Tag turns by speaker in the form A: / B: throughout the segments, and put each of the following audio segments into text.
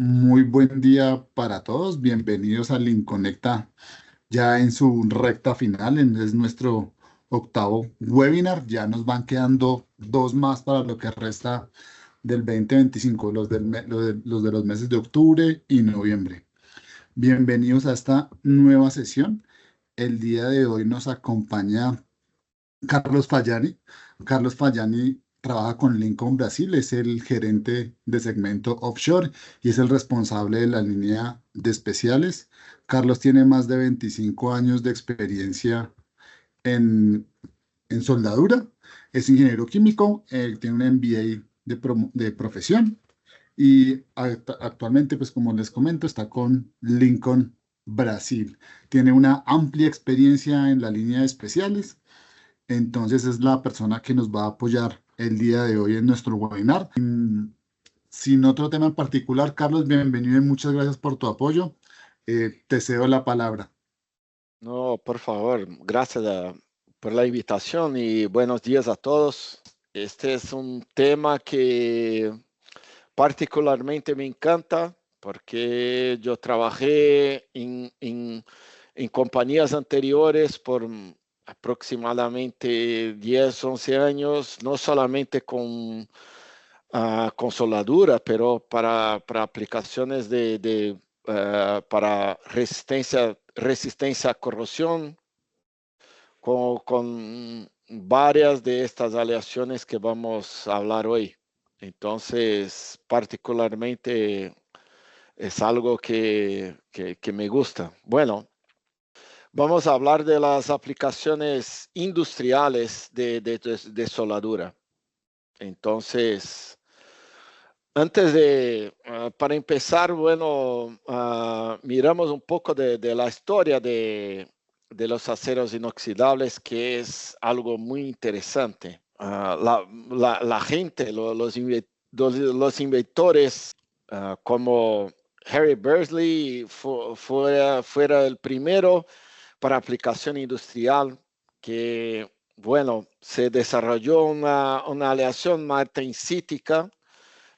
A: Muy buen día para todos. Bienvenidos a Linconecta ya en su recta final. Es nuestro octavo webinar. Ya nos van quedando dos más para lo que resta del 2025, los de los meses de octubre y noviembre. Bienvenidos a esta nueva sesión. El día de hoy nos acompaña Carlos Fallani. Carlos Fallani trabaja con Lincoln Brasil, es el gerente de segmento offshore y es el responsable de la línea de especiales. Carlos tiene más de 25 años de experiencia en, en soldadura, es ingeniero químico, tiene un MBA de profesión y actualmente, pues como les comento, está con Lincoln Brasil. Tiene una amplia experiencia en la línea de especiales, entonces es la persona que nos va a apoyar el día de hoy en nuestro webinar. Sin otro tema en particular, Carlos, bienvenido y muchas gracias por tu apoyo. Te cedo la palabra.
B: No, por favor, gracias por la invitación y buenos días a todos. Este es un tema que particularmente me encanta porque yo trabajé en compañías anteriores por aproximadamente 10, 11 años, no solamente con soldadura, pero para aplicaciones para resistencia a corrosión, con varias de estas aleaciones que vamos a hablar hoy. Entonces, particularmente es algo que me gusta. Bueno, vamos a hablar de las aplicaciones industriales de soldadura. Entonces, para empezar, bueno, miramos un poco de la historia de los aceros inoxidables, que es algo muy interesante. La gente, los inventores, como Harry Bursley, fuera el primero para aplicación industrial que, bueno, se desarrolló una aleación martensítica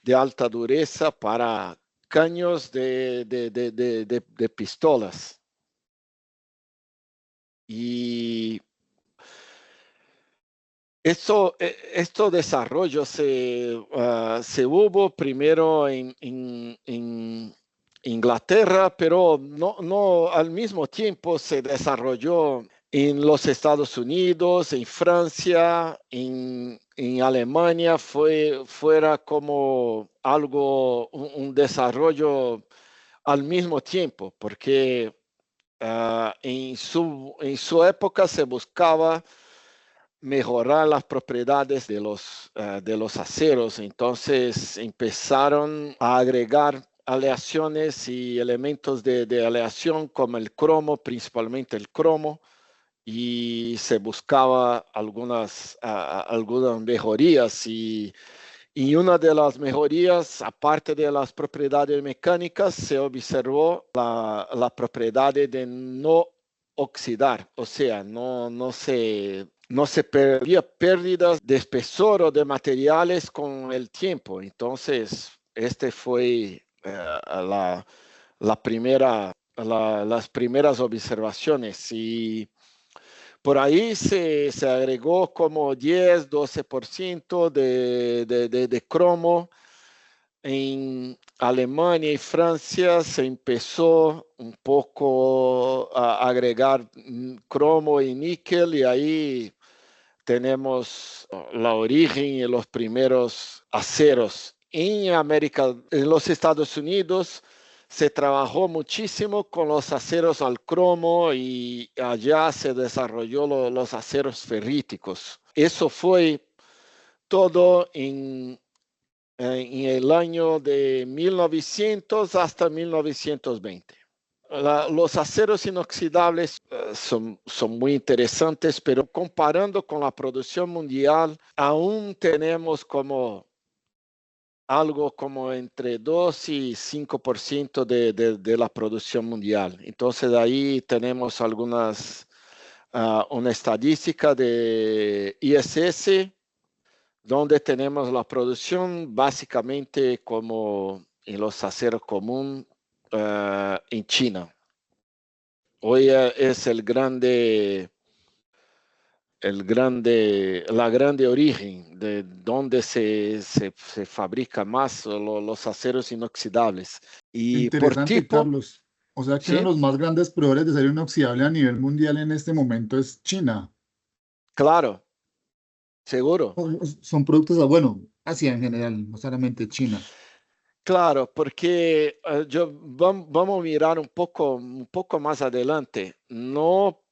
B: de alta dureza para caños de pistolas. Y esto desarrollo se hubo primero en Inglaterra, pero no al mismo tiempo se desarrolló en los Estados Unidos, en Francia, en Alemania, fuera como algo, un desarrollo al mismo tiempo, porque en su época se buscaba mejorar las propiedades de los aceros. Entonces empezaron a agregar aleaciones y elementos de aleación como el cromo, principalmente el cromo, y se buscaba algunas mejorías. Y una de las mejorías, aparte de las propiedades mecánicas, se observó la propiedad de no oxidar, o sea, no se perdía pérdidas de espesor o de materiales con el tiempo. Entonces, este fue las primeras observaciones. Y por ahí se agregó como 10, 12% de cromo. En Alemania y Francia se empezó un poco a agregar cromo y níquel, y ahí tenemos la origen y los primeros aceros. En los Estados Unidos, se trabajó muchísimo con los aceros al cromo y allá se desarrolló los aceros ferríticos. Eso fue todo en el año de 1900 hasta 1920. Los aceros inoxidables son muy interesantes, pero comparando con la producción mundial, aún tenemos como algo como entre 2 y 5% de la producción mundial. Entonces ahí tenemos una estadística de ISS, donde tenemos la producción básicamente como en los aceros común en China. Hoy es la grande origen de donde se fabrica más los aceros inoxidables. Y por
A: Interesante,
B: tipo,
A: Carlos. O sea que uno de
B: ¿sí?
A: los más grandes proveedores de acero inoxidable a nivel mundial en este momento es China.
B: Claro, seguro.
A: Son productos, bueno, Asia en general, no solamente China.
B: Claro, porque vamos a mirar un poco más adelante, no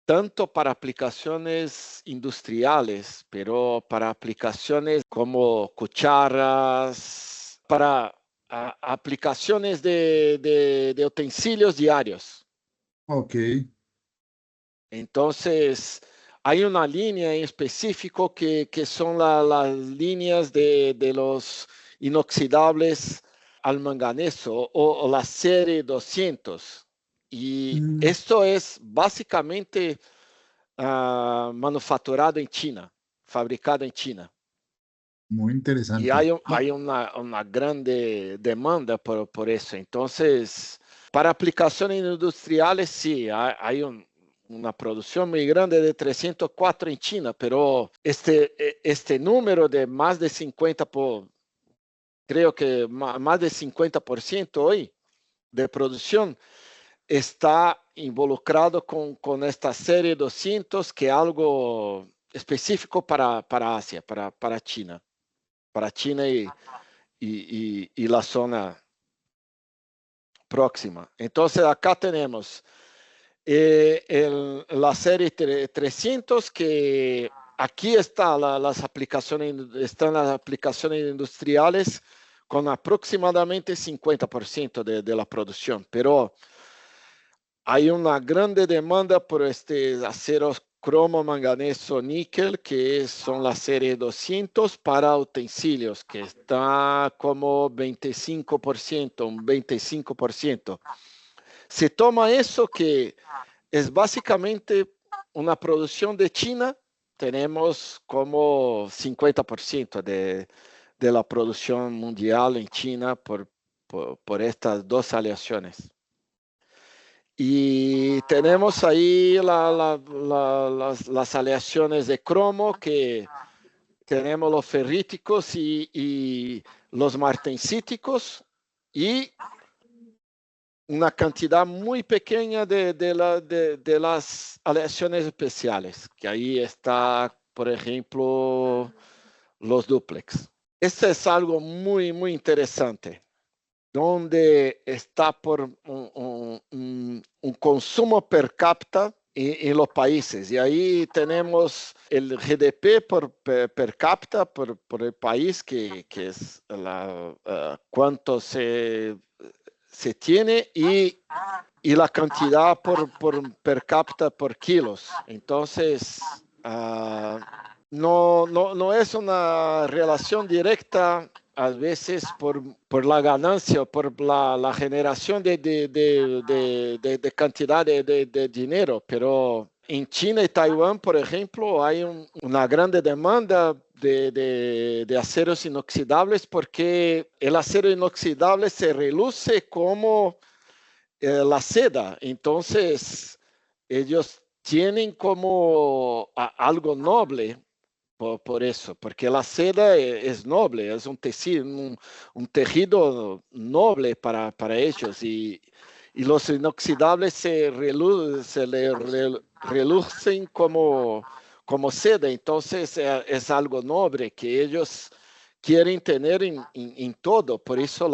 B: tanto para aplicaciones industriales, pero para aplicaciones como cucharas, para aplicaciones de utensilios diarios.
A: Ok,
B: Entonces, hay una línea en específico que son las líneas de los inoxidables al manganeso o la serie 200. Y
A: mm,
B: esto es básicamente manufacturado en China, fabricado en China.
A: muy
B: Y
A: interesante.
B: hay una grande demanda por eso. Entonces, para aplicaciones industriales, sí, hay una producción muy grande de 304 en China, pero este número de más de 50, creo que más de 50% hoy de producción está involucrado con esta serie 200, que es algo específico para Asia, para China y la zona próxima. Entonces acá tenemos la serie 300, que aquí están las aplicaciones industriales con aproximadamente 50% de la producción, pero hay una grande demanda por este acero cromo, manganeso, níquel, que son la serie 200 para utensilios, que está como 25%, un 25%. Se toma eso, que es básicamente una producción de China, tenemos como 50% de la producción mundial en China por estas dos aleaciones. Y tenemos ahí las aleaciones de cromo, que tenemos los ferríticos y los martensíticos, y una cantidad muy pequeña de las aleaciones especiales, que ahí está, por ejemplo, los duplex. Esto es algo muy, muy interesante, donde está por un consumo per cápita en los países. Y ahí tenemos el GDP per cápita por el país, que es cuánto se tiene, y la cantidad per cápita por kilos. Entonces, no es una relación directa a veces por la ganancia, por la generación de cantidad de dinero, pero en China y Taiwán, por ejemplo, hay una grande demanda de aceros inoxidables, porque el acero inoxidable se reluce como la seda. Entonces, ellos tienen como algo noble por eso, porque la seda es noble, es un tejido noble para ellos, y los inoxidables relucen como seda. Entonces, es algo noble que ellos quieren tener en todo. Por eso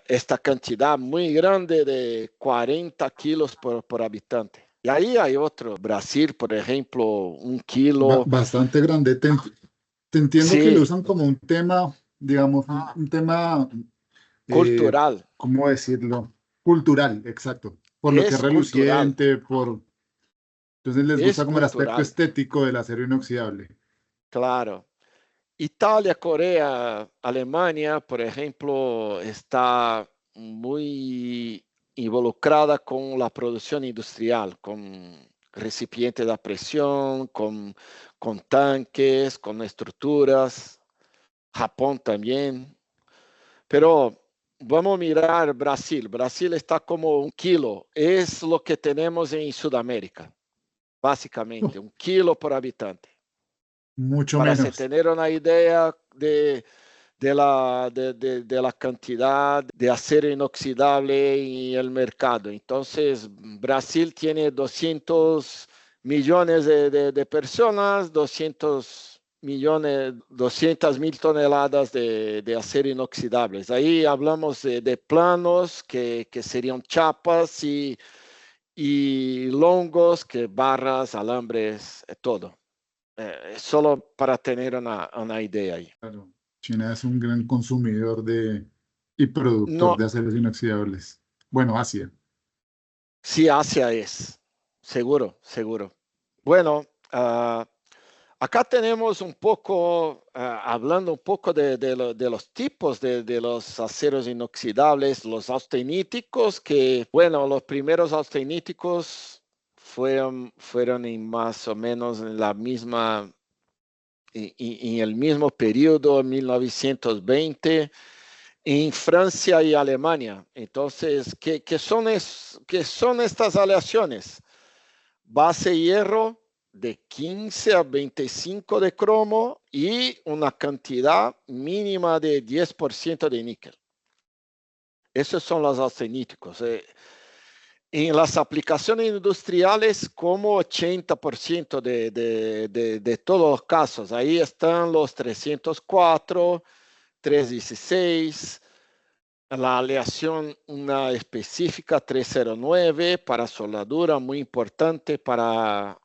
B: esta cantidad muy grande de 40 kilos por habitante. Y ahí hay otro, Brasil, por ejemplo, 1 kilo.
A: Bastante grande. Te entiendo que lo
B: Sí,
A: usan como un tema, digamos, un tema, eh,
B: cultural,
A: ¿cómo decirlo? Cultural, exacto. Por lo que es
B: es cultural,
A: reluciente, entonces les
B: es
A: gusta como el aspecto
B: cultural,
A: estético del acero inoxidable.
B: claro. Italia, Corea, Alemania, por ejemplo, está muy involucrada con la producción industrial, con recipientes de presión, con tanques, con estructuras. Japón también. Pero vamos a mirar Brasil. Brasil está como 1 kilo. Es lo que tenemos en Sudamérica, básicamente, 1 kilo por habitante.
A: Mucho
B: Para se
A: menos.
B: tener una idea de la cantidad de acero inoxidable en el mercado. Entonces, Brasil tiene 200 millones de personas, 200.000 toneladas de acero inoxidables. Ahí hablamos de planos que serían chapas y longos, que barras, alambres, todo. Solo para tener una idea ahí.
A: Claro, China es un gran consumidor y productor
B: No,
A: de aceros inoxidables. Bueno, Asia.
B: sí, Asia es, seguro, seguro. Bueno, acá tenemos un poco, hablando un poco de los tipos de los aceros inoxidables, los austeníticos, que, bueno, los primeros austeníticos fueron en más o menos en la misma, en el mismo periodo, 1920. En Francia y Alemania. Entonces, ¿qué son estas aleaciones? Base hierro de 15 a 25 de cromo y una cantidad mínima de 10% de níquel. Esos son los austeníticos. En las aplicaciones industriales, como 80% de todos los casos. Ahí están los 304, 316, la aleación, una específica 309 para soldadura, muy importante para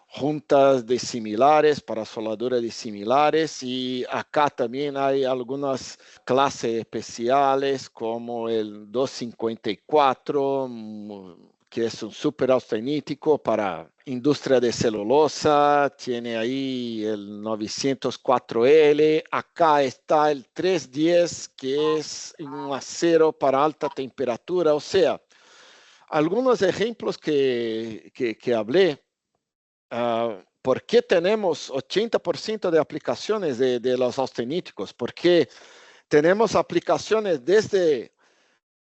B: juntas de similares, para soldadura de similares. Y acá también hay algunas clases especiales como el 254, que es un super austenítico para industria de celulosa. Tiene ahí el 904L. Acá está el 310, que es un acero para alta temperatura. O sea, algunos ejemplos que hablé. ¿Por qué tenemos 80% de aplicaciones de los austeníticos? Porque tenemos aplicaciones desde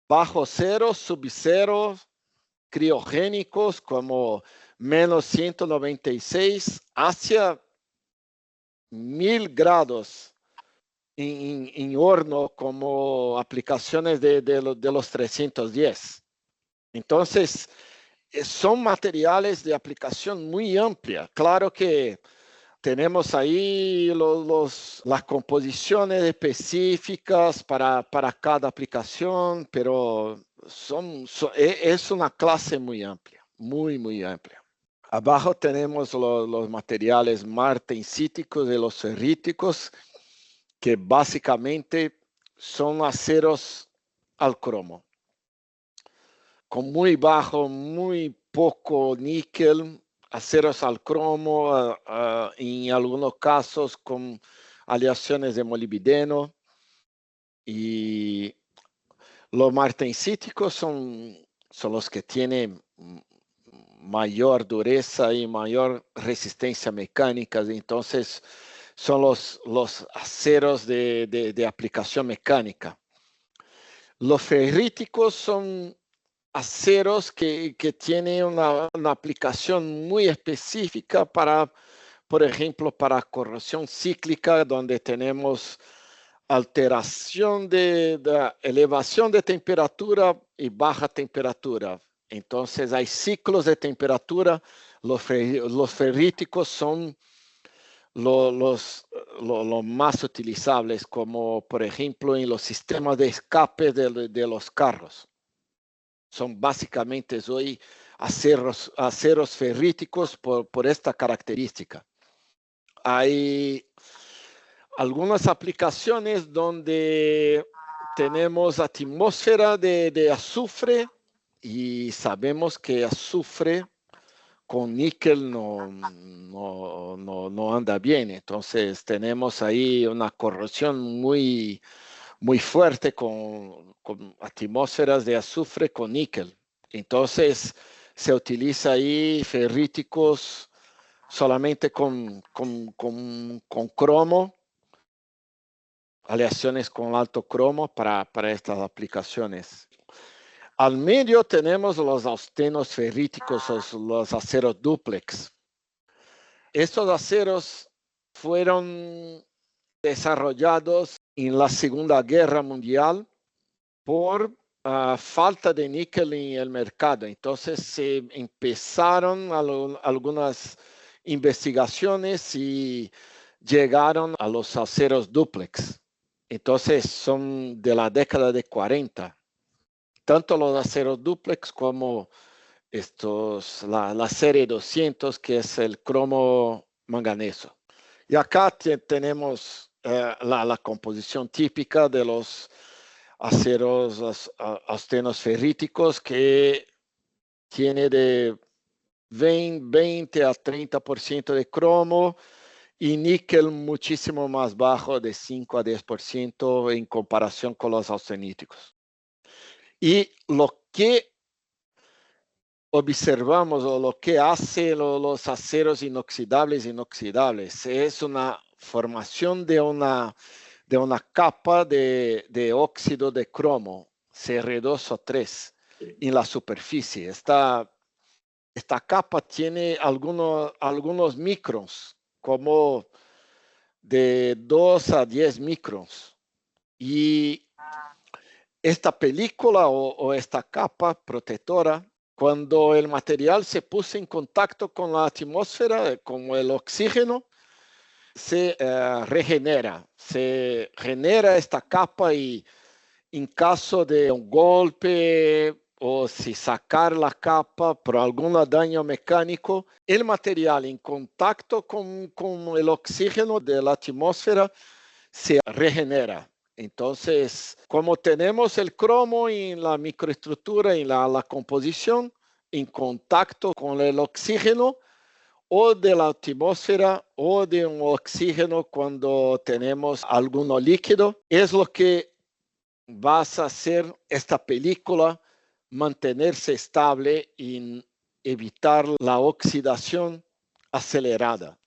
B: bajo cero, subcero, criogénicos como menos 196 hacia 1000 grados en horno, como aplicaciones de los 310. Entonces, son materiales de aplicación muy amplia. Claro que tenemos ahí las composiciones específicas para cada aplicación, pero es una clase muy amplia, muy, muy amplia. Abajo tenemos los materiales martensíticos y los ferríticos, que básicamente son aceros al cromo, con muy bajo, muy poco níquel, aceros al cromo, en algunos casos con aleaciones de molibdeno. Y los martensíticos son los que tienen mayor dureza y mayor resistencia mecánica. Entonces, son los aceros de aplicación mecánica. Los ferríticos son aceros que tienen una aplicación muy específica para, por ejemplo, para corrosión cíclica, donde tenemos alteración de elevación de temperatura y baja temperatura. Entonces, hay ciclos de temperatura. Los ferríticos son los más utilizables, como por ejemplo en los sistemas de escape de los carros. Son básicamente hoy aceros ferríticos por esta característica. Hay algunas aplicaciones donde tenemos atmósfera de azufre, y sabemos que azufre con níquel no anda bien. Entonces tenemos ahí una corrosión muy, muy fuerte con atmósferas de azufre con níquel. Entonces se utiliza ahí ferríticos solamente con cromo, aleaciones con alto cromo para estas aplicaciones. Al medio tenemos los austenos ferríticos, los aceros dúplex. Estos aceros fueron desarrollados en la Segunda Guerra Mundial por falta de níquel en el mercado. Entonces se empezaron algunas investigaciones y llegaron a los aceros dúplex. Entonces son de la década de 40. Tanto los aceros dúplex como la serie 200, que es el cromo manganeso. Y acá tenemos la composición típica de los aceros austenos ferríticos, que tiene de 20 a 30% de cromo y níquel muchísimo más bajo, de 5 a 10% en comparación con los austeníticos. Y lo que observamos, o lo que hace los aceros inoxidables es una formación de una capa de óxido de cromo, Cr2O3, en la superficie. Esta capa tiene algunos microns, como de 2 a 10 microns. Y esta película o esta capa protectora, cuando el material se puso en contacto con la atmósfera, con el oxígeno, se regenera esta capa, y en caso de un golpe o si sacar la capa por algún daño mecánico, el material en contacto con el oxígeno de la atmósfera se regenera. Entonces, como tenemos el cromo en la microestructura, en la composición, en contacto con el oxígeno, o de la atmósfera o de un oxígeno cuando tenemos alguno líquido, es lo que va a hacer esta película mantenerse estable y evitar la oxidación acelerada.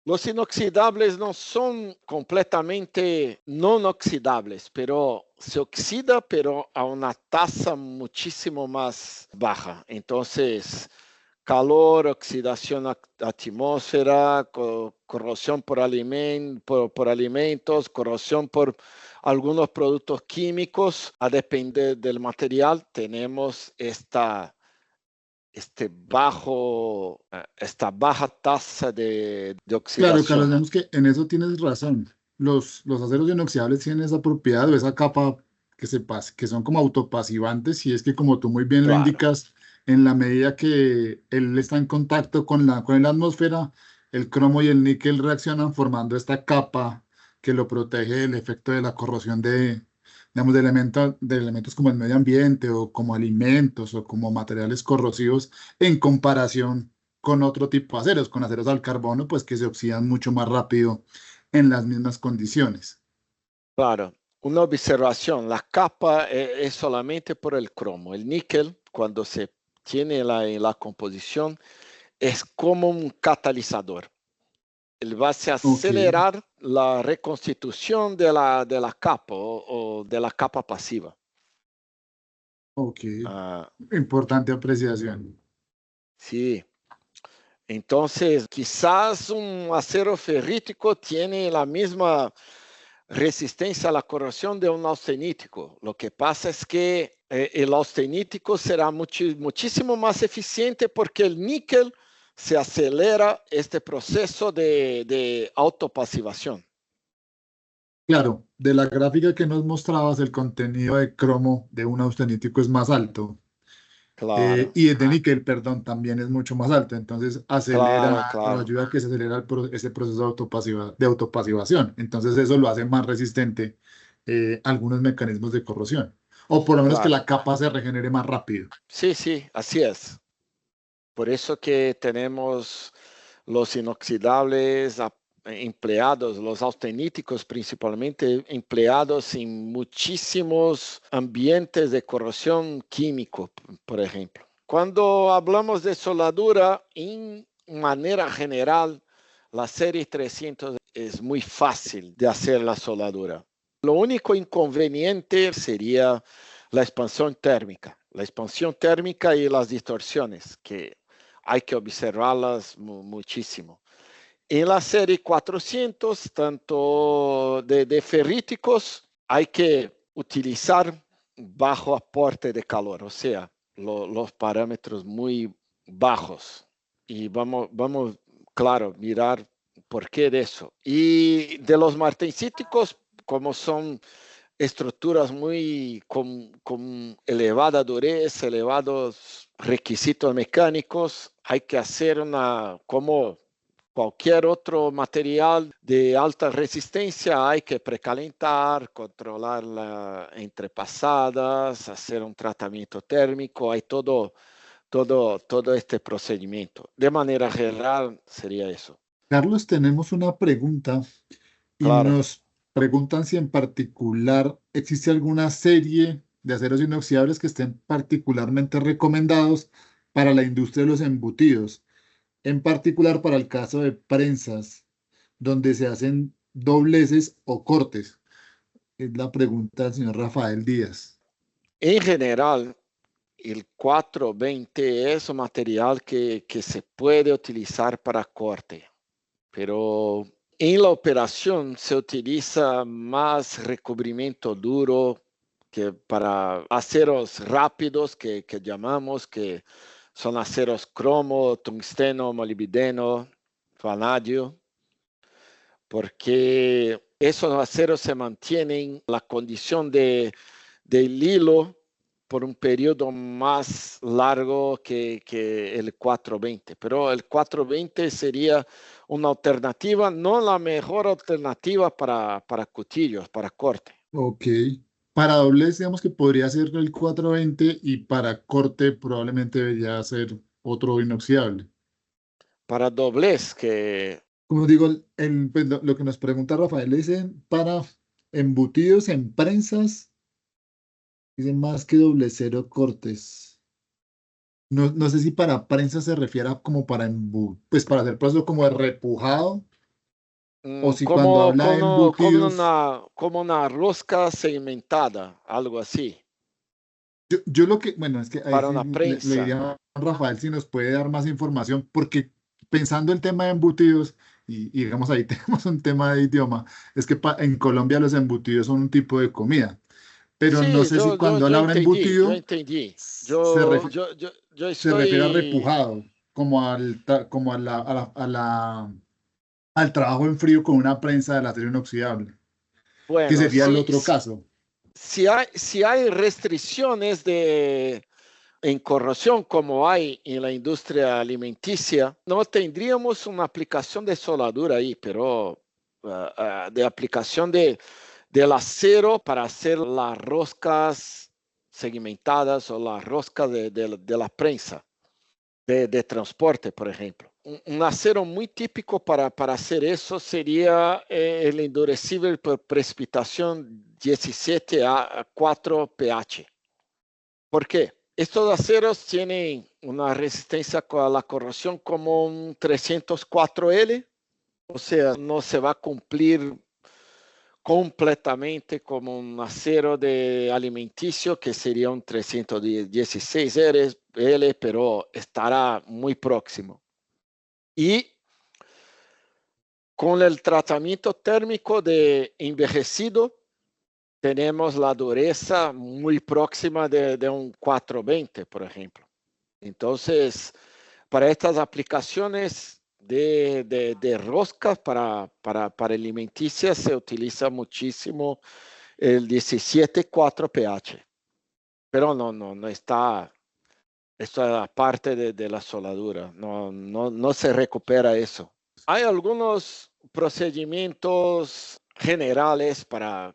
B: Los inoxidables no son completamente no oxidables, pero se oxida, pero a una tasa muchísimo más baja. Entonces, calor, oxidación atmósfera, corrosión por alimentos, corrosión por algunos productos químicos. A depender del material, tenemos esta baja tasa de
A: Claro, Carlos,
B: oxidación.
A: vemos que en eso tienes razón. Los aceros inoxidables tienen esa propiedad o esa capa que son como autopasivantes, y es que, como tú muy bien lo
B: Claro,
A: indicas, en la medida que él está en contacto con la atmósfera, el cromo y el níquel reaccionan formando esta capa que lo protege del efecto de la corrosión digamos, de elementos como el medio ambiente o como alimentos o como materiales corrosivos, en comparación con otro tipo de aceros, con aceros al carbono, pues que se oxidan mucho más rápido en las mismas condiciones.
B: claro. Una observación, la capa es solamente por el cromo. El níquel, cuando se tiene en la composición, es como un catalizador. Él va a
A: Ok,
B: acelerar la reconstitución de la capa o de la capa pasiva.
A: ok,
B: Ah,
A: importante apreciación.
B: sí. Entonces, quizás un acero ferrítico tiene la misma resistencia a la corrosión de un austenítico. Lo que pasa es que el austenítico será muchísimo más eficiente, porque el níquel se acelera este proceso de autopasivación.
A: Claro, de la gráfica que nos mostrabas, el contenido de cromo de un austenítico es más alto,
B: Claro,
A: y el de níquel, perdón, también es mucho más alto. Entonces
B: claro,
A: acelera o
B: claro,
A: ayuda a que se acelera ese proceso de autopasivación. Entonces eso lo hace más resistente a algunos mecanismos de corrosión, o por lo menos que
B: claro.
A: la capa se regenere más rápido.
B: Sí, sí, así es. Por eso que tenemos los inoxidables empleados, los austeníticos principalmente, empleados en muchísimos ambientes de corrosión químico, por ejemplo. Cuando hablamos de soldadura, en manera general, la serie 300 es muy fácil de hacer la soldadura. Lo único inconveniente sería la expansión térmica. La expansión térmica y las distorsiones, que hay que observarlas muchísimo. En la serie 400, tanto de ferríticos, hay que utilizar bajo aporte de calor, o sea, los parámetros muy bajos. Y vamos, claro, mirar por qué de eso. Y de los martensíticos, como son estructuras muy con elevada dureza, elevados requisitos mecánicos, hay que hacer como cualquier otro material de alta resistencia, hay que precalentar, controlar las entrepasadas, hacer un tratamiento térmico, hay todo este procedimiento. De manera general sería eso.
A: Carlos, tenemos una pregunta y
B: Claro.
A: nos preguntan si en particular existe alguna serie de aceros inoxidables que estén particularmente recomendados para la industria de los embutidos, en particular para el caso de prensas, donde se hacen dobleces o cortes. Es la pregunta del señor Rafael Díaz.
B: En general, el 420 es un material que se puede utilizar para corte, pero en la operación se utiliza más recubrimiento duro que para aceros rápidos que llamamos, que son aceros cromo, tungsteno, molibdeno, vanadio, porque esos aceros se mantienen la condición del hilo por un periodo más largo que el 420, pero el 420 sería una alternativa, no la mejor alternativa para cuchillos, para corte.
A: Ok. Para doblez, digamos que podría ser el 420 y para corte probablemente debería ser otro inoxidable.
B: Para doblez, que
A: Como digo, pues, lo que nos pregunta Rafael dice para embutidos en prensas, dice más que doble cero cortes. No, no sé si para prensa se refiere a como para pues para hacer proceso como de repujado, o si cuando habla de embutidos,
B: como una rosca segmentada, algo así,
A: yo lo que, bueno, es que ahí
B: para
A: sí
B: una
A: le
B: prensa.
A: diría a Rafael si nos puede dar más información, porque pensando el tema de embutidos, y digamos ahí tenemos un tema de idioma, es que en Colombia los embutidos son un tipo de comida, pero no
B: Sí,
A: sé si cuando
B: yo
A: habla de
B: entendí, yo
A: embutido
B: entendí.
A: se,
B: Yo,
A: ref-
B: yo, yo, yo
A: se refiere a
B: estoy,
A: repujado, como como al trabajo en frío con una prensa del acero inoxidable, que
B: bueno,
A: sería el
B: sí,
A: otro caso.
B: si hay restricciones en corrosión como hay en la industria alimenticia, no tendríamos una aplicación de soldadura ahí, pero de aplicación del acero para hacer las roscas segmentadas o las roscas de la prensa. De transporte, por ejemplo. Un acero muy típico para hacer eso sería el endurecible por precipitación 17 a 4 pH. ¿Por qué? Estos aceros tienen una resistencia a la corrosión como un 304L, o sea, no se va a cumplir completamente como un acero de alimenticio que sería un 316L, pero estará muy próximo. Y con el tratamiento térmico de envejecido, tenemos la dureza muy próxima de un 420, por ejemplo. Entonces, para estas aplicaciones de roscas para alimenticias se utiliza muchísimo el 17,4 pH, pero no está, esto es aparte de la soldadura, no se recupera eso. Hay algunos procedimientos generales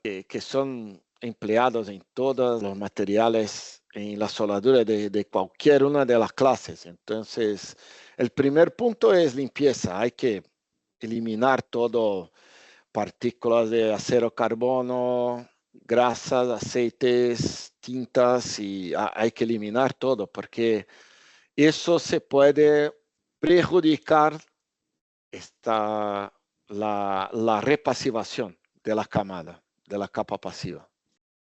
B: que son empleados en todos los materiales en la soldadura de cualquier una de las clases. Entonces, el primer punto es limpieza. Hay que eliminar todo partículas de acero carbono, grasas, aceites, tintas y hay que eliminar todo porque eso se puede perjudicar esta la repasivación de la camada, de la capa pasiva.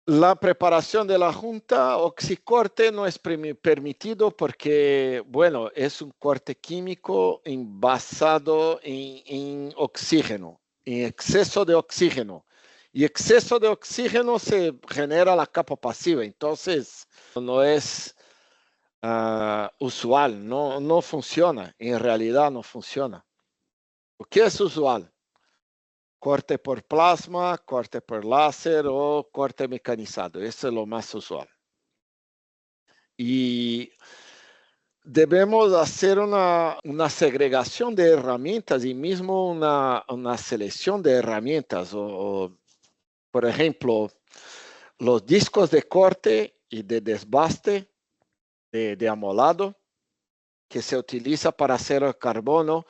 B: La preparación de la junta oxicorte no es permitido porque, bueno, es un corte químico basado en oxígeno, en exceso de oxígeno. Y exceso de oxígeno se genera la capa pasiva, entonces no es usual, no funciona, en realidad no funciona. ¿Qué es usual? Corte por plasma, corte por láser o corte mecanizado. Eso es lo más usual. Y debemos hacer una segregación de herramientas y mismo una selección de herramientas. Por ejemplo, los discos de corte y de desbaste de amolado que se utiliza para hacer el carbono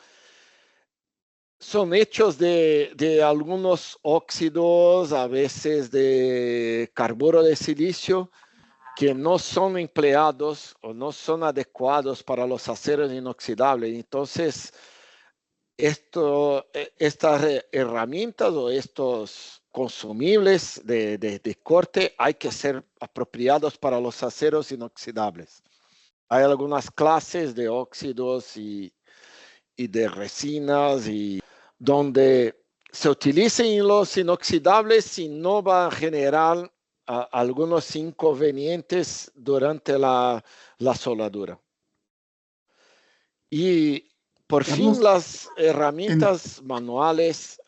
B: son hechos de algunos óxidos, a veces de carburo de silicio, que no son empleados o no son adecuados para los aceros inoxidables. Entonces, estas herramientas o estos consumibles de corte hay que ser apropiados para los aceros inoxidables. Hay algunas clases de óxidos y de resinas y donde se utilicen los inoxidables y no va a generar algunos inconvenientes durante la soldadura. Y por fin
A: Carlos,
B: las
A: en,
B: herramientas manuales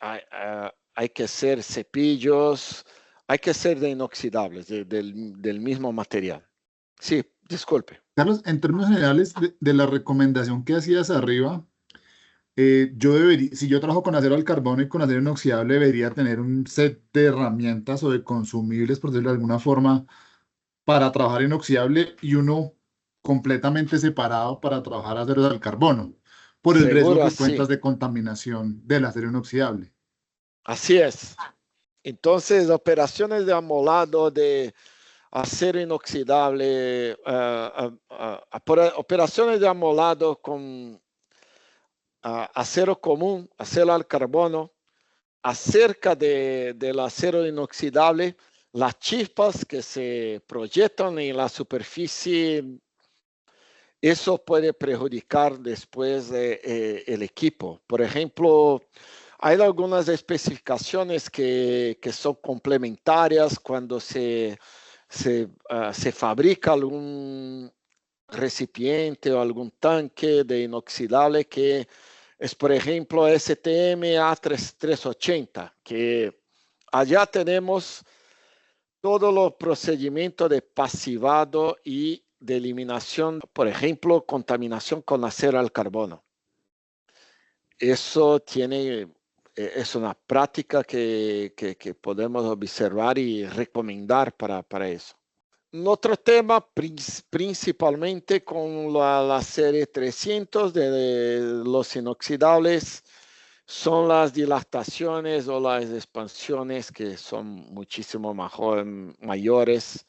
B: hay que ser cepillos, hay que ser de inoxidables, del mismo material. Sí, disculpe.
A: Carlos, en términos generales de la recomendación que hacías arriba, yo debería, si yo trabajo con acero al carbono y con acero inoxidable, debería tener un set de herramientas o de consumibles, por decirlo de alguna forma, para trabajar inoxidable y uno completamente separado para trabajar acero al carbono, por el riesgo
B: Seguro
A: que
B: así.
A: cuentas de contaminación del acero inoxidable.
B: Así es. Entonces, operaciones de amolado de acero inoxidable, operaciones de amolado con acero común, acero al carbono, acerca del acero inoxidable, las chispas que se proyectan en la superficie, eso puede perjudicar después el equipo. Por ejemplo, hay algunas especificaciones que son complementarias cuando se fabrica algún recipiente o algún tanque de inoxidable que es, por ejemplo, STM A380, que allá tenemos todos los procedimientos de pasivado y de eliminación, por ejemplo, contaminación con acero al carbono. Eso es una práctica que podemos observar y recomendar para eso. Otro tema principalmente con la serie 300 de los inoxidables son las dilataciones o las expansiones que son muchísimo mayores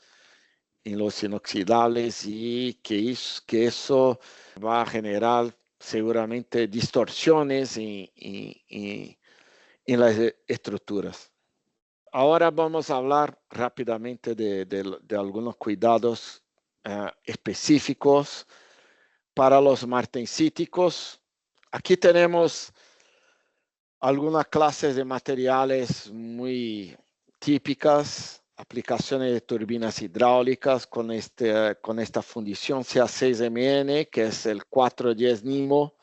B: en los inoxidables y que eso va a generar seguramente distorsiones en las estructuras. Ahora vamos a hablar rápidamente de algunos cuidados específicos para los martensíticos. Aquí tenemos algunas clases de materiales muy típicas, aplicaciones de turbinas hidráulicas con esta fundición CA6MN, que es el 410 NIMO,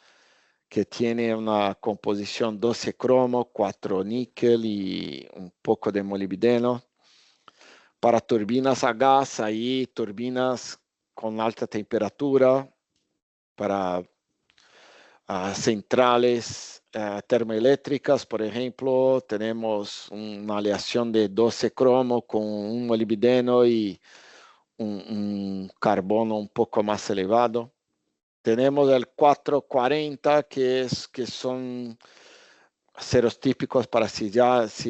B: que tiene una composición 12 cromo, 4 níquel y un poco de molibdeno. Para turbinas a gas, ahí turbinas con alta temperatura, para centrales termoeléctricas, por ejemplo, tenemos una aleación de 12 cromo con un molibdeno y un carbono un poco más elevado. Tenemos el 440, que son aceros típicos para cizallas,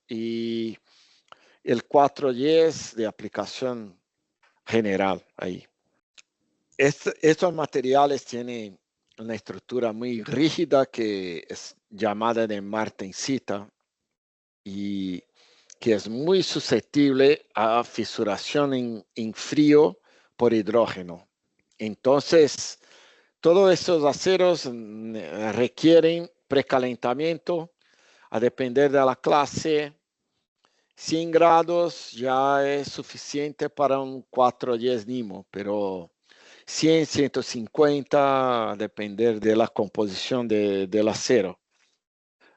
B: y el 410 de aplicación general ahí. Estos materiales tienen una estructura muy rígida que es llamada de martensita y que es muy susceptible a fisuración en frío por hidrógeno. Entonces, todos esos aceros requieren precalentamiento a depender de la clase. 100 grados ya es suficiente para un 410 Nimo, pero 100, 150, a depender de la composición del acero.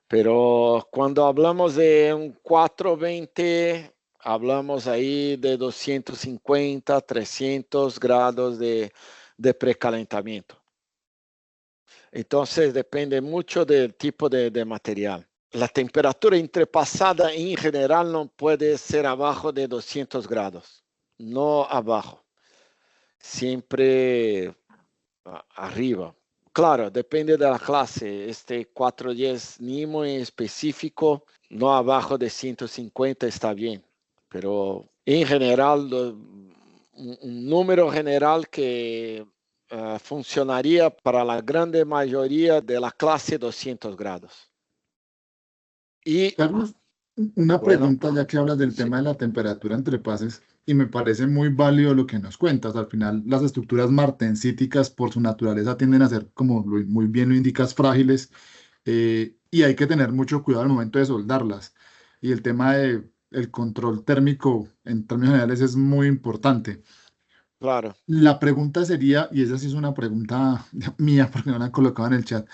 B: Pero cuando hablamos de un 420, hablamos ahí de 250, 300 grados de precalentamiento. Entonces depende mucho del tipo de material. La temperatura entrepasada en general no puede ser abajo de 200 grados, no abajo, siempre arriba. Claro, depende de la clase. Este 410 Nimo en específico, no abajo de 150 está bien, pero en general, un número general que funcionaría para la grande mayoría de la clase 200 grados. Y
A: Carlos, una
B: bueno,
A: pregunta ya que hablas del
B: sí,
A: tema de la temperatura entre pases y me parece muy válido lo que nos cuentas. Al final, las estructuras martensíticas por su naturaleza tienden a ser, como muy bien lo indicas, frágiles y hay que tener mucho cuidado al momento de soldarlas. Y el tema de el control térmico en términos generales es muy importante.
B: claro.
A: La pregunta sería, y esa sí es una pregunta mía porque no la han colocado en el chat.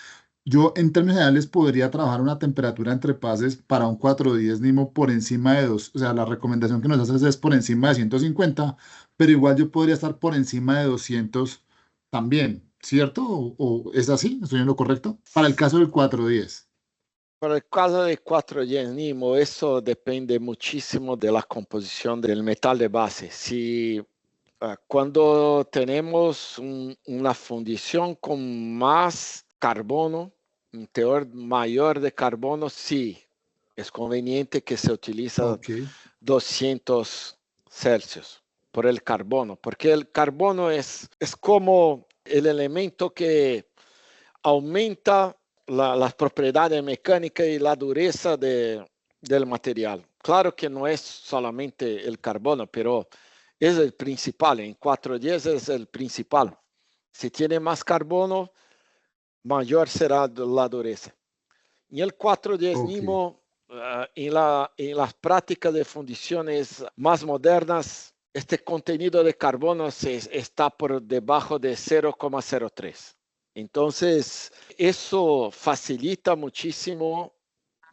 A: Yo en términos generales podría trabajar una temperatura entre pases para un 410 Nimo por encima de 2. O sea, la recomendación que nos haces es por encima de 150, pero igual yo podría estar por encima de 200 también, ¿cierto? ¿O es así? ¿Estoy en lo correcto? Para el caso del 410.
B: Para el caso de 410 Nimo, eso depende muchísimo de la composición del metal de base. Si cuando tenemos una fundición con más carbono, un teor mayor de carbono, sí, es conveniente que se utiliza
A: Ok,
B: 200 Celsius por el carbono, porque el carbono es como el elemento que aumenta las propiedades mecánicas y la dureza del material. Claro que no es solamente el carbono, pero es el principal. En 410 es el principal. Si tiene más carbono, mayor será la dureza. Y el 410
A: ok,
B: Nimo, en las prácticas de fundiciones más modernas, este contenido de carbono está por debajo de 0,03. Entonces, eso facilita muchísimo,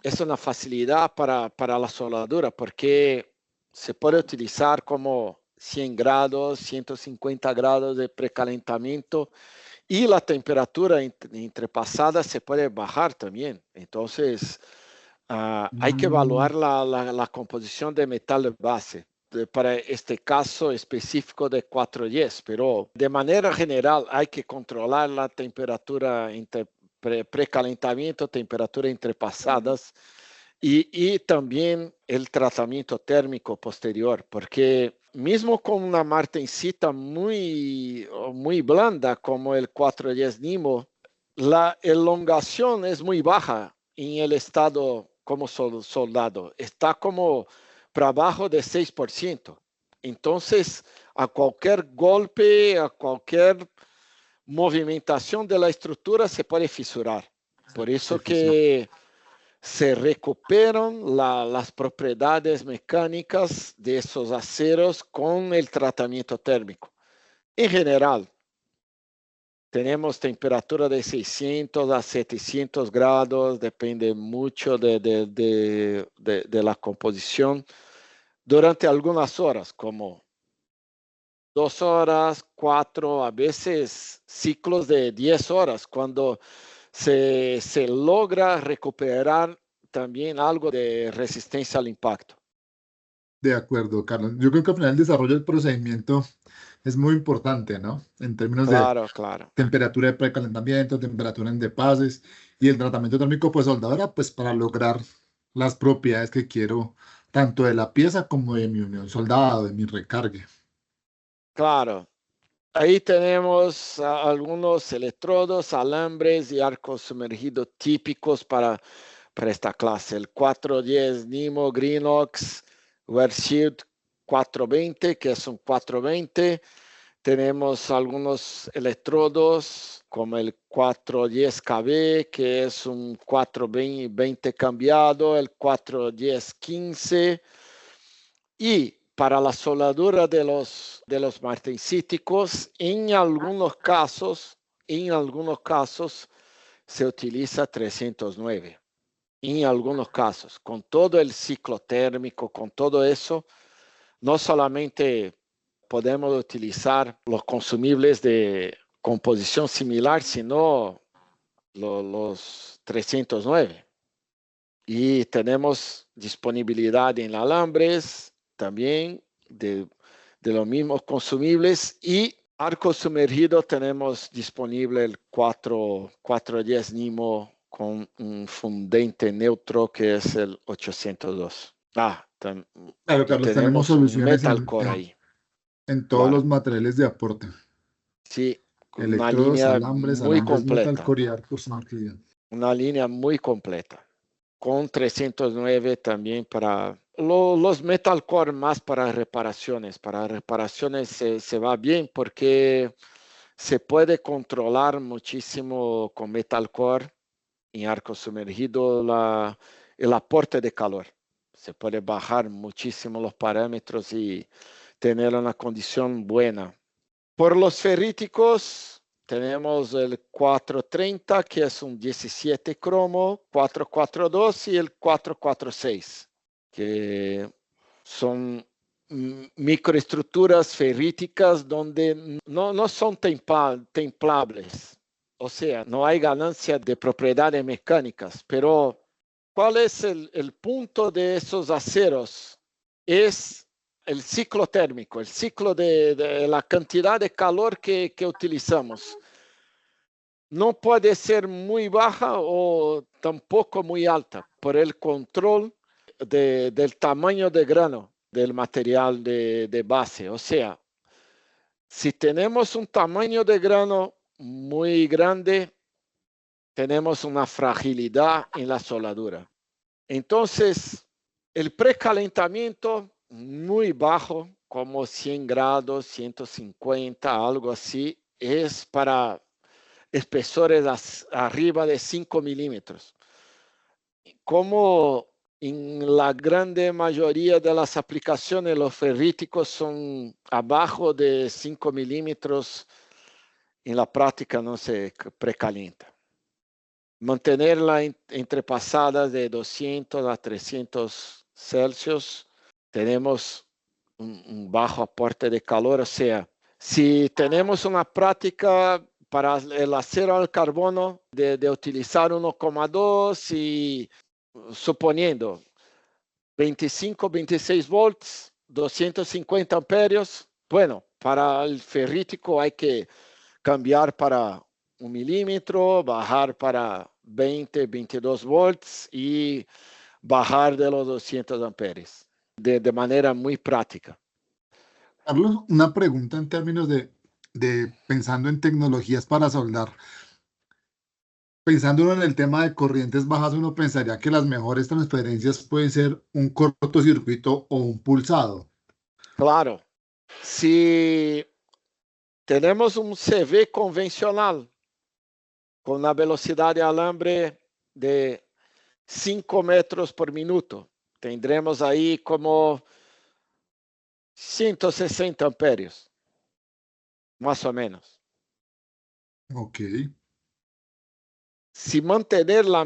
B: es una facilidad para la soldadura porque se puede utilizar como 100 grados, 150 grados de precalentamiento y la temperatura entrepasada se puede bajar también. Entonces, hay que
A: mm,
B: evaluar la composición de metal de base para este caso específico de 410, pero de manera general hay que controlar la temperatura precalentamiento, temperatura entrepasadas y también el tratamiento térmico posterior, porque mismo con una martensita muy blanda como el 410 Nimo, la elongación es muy baja en el estado como soldado. Está como para abajo de 6%. Entonces, a cualquier golpe, a cualquier movimentación de la estructura se puede fisurar. Por eso
A: se fisura.
B: que se recuperan las propiedades mecánicas de esos aceros con el tratamiento térmico. En general, tenemos temperatura de 600 a 700 grados, depende mucho de la composición, durante algunas horas, como 2 horas, 4, a veces ciclos de 10 horas, cuando se logra recuperar también algo de resistencia al impacto.
A: De acuerdo, Carlos. Yo creo que al final el desarrollo del procedimiento es muy importante, ¿no? En términos de
B: Claro, claro.
A: temperatura de precalentamiento, temperatura en depases y el tratamiento térmico, pues soldadura, pues para lograr las propiedades que quiero, tanto de la pieza como de mi unión soldado, de mi recargue.
B: Claro. Ahí tenemos algunos electrodos, alambres y arcos sumergidos típicos para esta clase. El 410 Nemo Greenox WareShield 420, que es un 420. Tenemos algunos electrodos como el 410KB, que es un 420 cambiado, el 41015. Y para la soldadura de los martensíticos, en algunos casos se utiliza 309. En algunos casos, con todo el ciclo térmico, con todo eso, no solamente podemos utilizar los consumibles de composición similar, sino los 309. Y tenemos disponibilidad en alambres también de los mismos consumibles, y arco sumergido tenemos disponible el 410 Nemo con un fundente neutro que es el 802.
A: Claro,
B: y
A: Carlos, tenemos
B: tenemos un
A: soluciones
B: metal core ahí,
A: en todos
B: claro.
A: los materiales de aporte.
B: Sí, una
A: Electrodos,
B: línea
A: alambres,
B: muy
A: alambres metal
B: completa,
A: core y arcos sumergidos.
B: una línea muy completa, con 309 también para los metal core, más para reparaciones. Para reparaciones se va bien porque se puede controlar muchísimo con metal core en arco sumergido el aporte de calor. Se puede bajar muchísimo los parámetros y tener una condición buena. Por los ferríticos tenemos el 430, que es un 17 cromo, 442 y el 446, que son microestructuras ferríticas donde no son templables. O sea, no hay ganancia de propiedades mecánicas, pero ¿cuál es el punto de esos aceros? Es el ciclo térmico, el ciclo de la cantidad de calor que utilizamos. No puede ser muy baja o tampoco muy alta por el control del tamaño de grano del material de base. O sea, si tenemos un tamaño de grano muy grande, tenemos una fragilidad en la soldadura. Entonces, el precalentamiento muy bajo, como 100 grados, 150, algo así, es para espesores arriba de 5 milímetros. Como en la grande mayoría de las aplicaciones los ferríticos son abajo de 5 milímetros, en la práctica no se precalienta. Mantenerla entre pasadas de 200 a 300 Celsius, tenemos un bajo aporte de calor. O sea, si tenemos una práctica para el acero al carbono de utilizar 1,2 y suponiendo 25, 26 volts, 250 amperios, bueno, para el ferrítico hay que cambiar para 1 milímetro, bajar para 20, 22 volts y bajar de los 200 amperios de manera muy práctica.
A: Carlos, una pregunta en términos de pensando en tecnologías para soldar. Pensando en el tema de corrientes bajas, uno pensaría que las mejores transferencias pueden ser un cortocircuito o un pulsado.
B: Claro, si tenemos un CV convencional con una velocidad de alambre de 5 metros por minuto, tendremos ahí como 160 amperios, más o menos.
A: Ok.
B: Si mantener los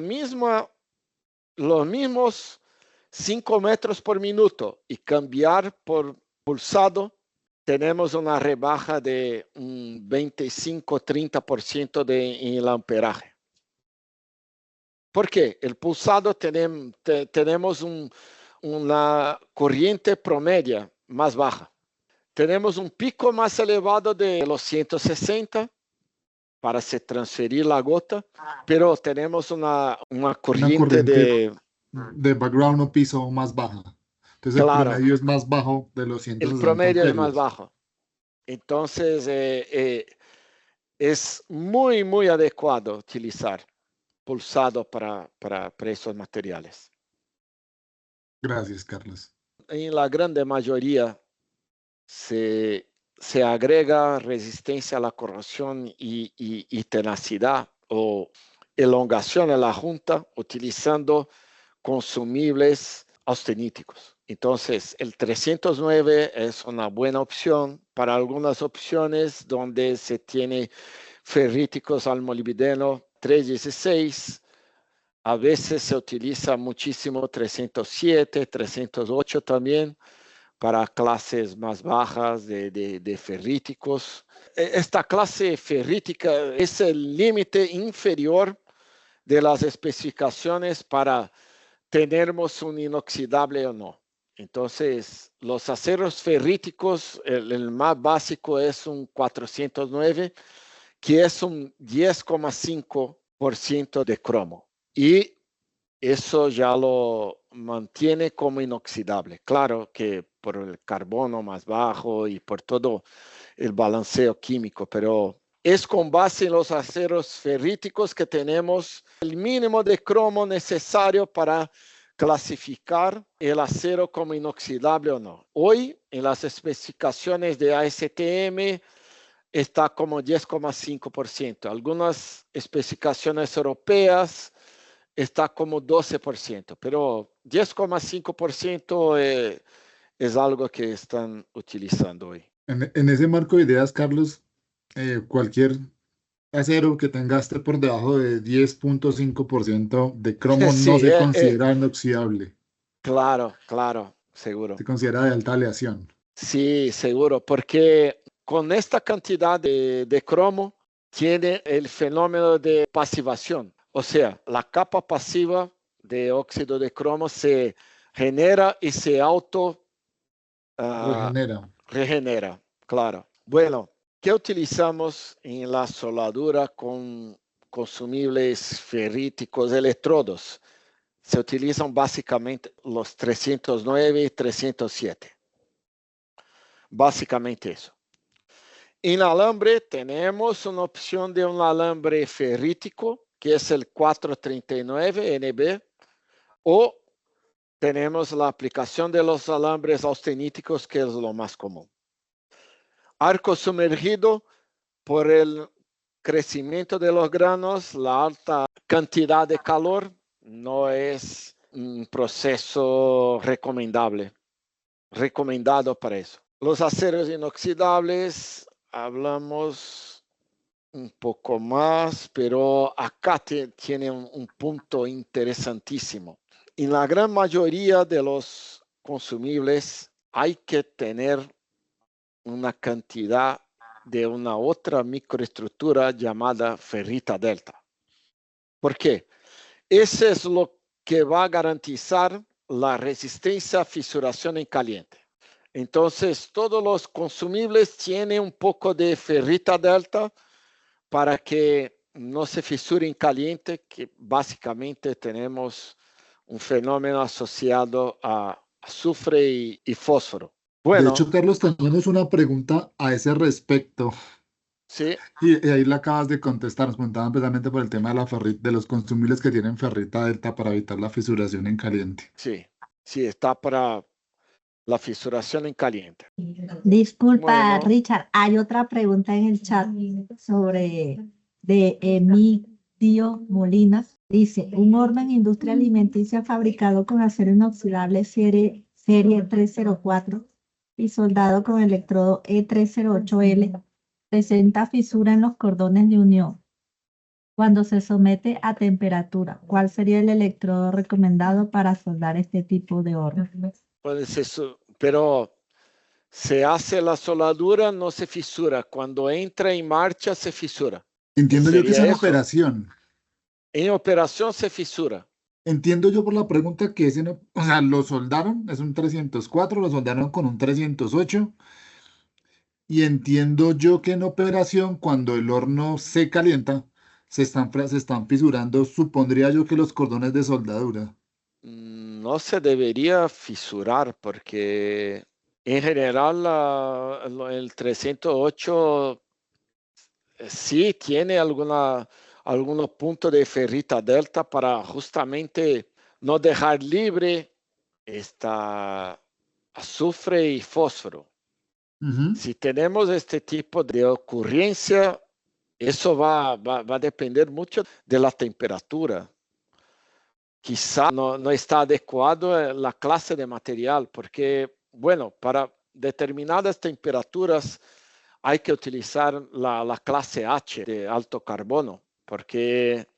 B: mismos 5 metros por minuto y cambiar por pulsado, tenemos una rebaja de un 25-30% en el amperaje. ¿Por qué? El pulsado tenemos una corriente promedia más baja. Tenemos un pico más elevado de los 160 para se transferir la gota, pero tenemos una corriente
A: de background o piso más baja. Entonces el
B: claro,
A: promedio es más bajo de los
B: el
A: 160
B: promedio es más
A: amperios.
B: bajo. Entonces, es muy, muy adecuado utilizar pulsado para esos materiales.
A: Gracias, Carlos.
B: En la grande mayoría se agrega resistencia a la corrosión y tenacidad o elongación a la junta utilizando consumibles austeníticos. Entonces, el 309 es una buena opción para algunas opciones donde se tiene ferríticos al molibdeno 316. A veces se utiliza muchísimo 307, 308 también para clases más bajas de ferríticos. Esta clase ferrítica es el límite inferior de las especificaciones para tenermos un inoxidable o no. Entonces, los aceros ferríticos, el más básico es un 409, que es un 10,5% de cromo. Y eso ya lo mantiene como inoxidable. Claro que por el carbono más bajo y por todo el balanceo químico, pero es con base en los aceros ferríticos que tenemos el mínimo de cromo necesario para clasificar el acero como inoxidable o no. Hoy, en las especificaciones de ASTM, está como 10,5%. Algunas especificaciones europeas está como 12%, pero 10,5% es algo que están utilizando hoy.
A: En ese marco de ideas, Carlos, cualquier acero que tenga esté por debajo de 10,5% de cromo no
B: Sí,
A: se considera inoxidable,
B: claro, claro, seguro.
A: se considera de alta aleación.
B: Sí, seguro, porque con esta cantidad de cromo tiene el fenómeno de pasivación. O sea, la capa pasiva de óxido de cromo se genera y se auto
A: Regenera.
B: regenera, claro. Bueno, ¿qué utilizamos en la soldadura con consumibles ferríticos electrodos? Se utilizan básicamente los 309 y 307. Básicamente eso. En alambre tenemos una opción de un alambre ferrítico, que es el 439 NB, o tenemos la aplicación de los alambres austeníticos, que es lo más común. Arco sumergido, por el crecimiento de los granos, la alta cantidad de calor no es un proceso recomendado para eso. Los aceros inoxidables, hablamos un poco más, pero acá tiene un punto interesantísimo. En la gran mayoría de los consumibles hay que tener una cantidad de una otra microestructura llamada ferrita delta. ¿Por qué? Ese es lo que va a garantizar la resistencia a fisuración en caliente. Entonces, todos los consumibles tienen un poco de ferrita delta para que no se fisure en caliente, que básicamente tenemos un fenómeno asociado a azufre y fósforo.
A: De
B: Bueno,
A: hecho, Carlos, tenemos una pregunta a ese respecto.
B: sí,
A: Y ahí la acabas de contestar. Nos preguntaban precisamente por el tema de de los consumibles que tienen ferrita delta para evitar la fisuración en caliente.
B: sí, sí, está para la fisuración en caliente.
C: Disculpa,
B: Bueno,
C: Richard, hay otra pregunta en el chat sobre de Emidio Molina. Dice, un horno en industria alimenticia fabricado con acero inoxidable serie 304 y soldado con electrodo E308L presenta fisura en los cordones de unión cuando se somete a temperatura. ¿Cuál sería el electrodo recomendado para soldar este tipo de horno?
B: pues eso, pero se hace la soldadura, no se fisura. Cuando entra en marcha, se fisura.
A: Entiendo yo que es
B: ¿Sería
A: en
B: eso?
A: operación.
B: En operación se fisura.
A: Entiendo yo por la pregunta que es o sea, lo soldaron, es un 304, lo soldaron con un 308. Y entiendo yo que en operación, cuando el horno se calienta, se están fisurando, supondría yo que los cordones de soldadura.
B: No se debería fisurar porque En general, el 308 sí tiene algunos puntos de ferrita delta para justamente no dejar libre esta azufre y fósforo. Si tenemos este tipo de ocurrencia, eso va a depender mucho de la temperatura. Quizá no está adecuado la clase de material, porque, bueno, para determinadas temperaturas hay que utilizar la clase H de alto carbono, porque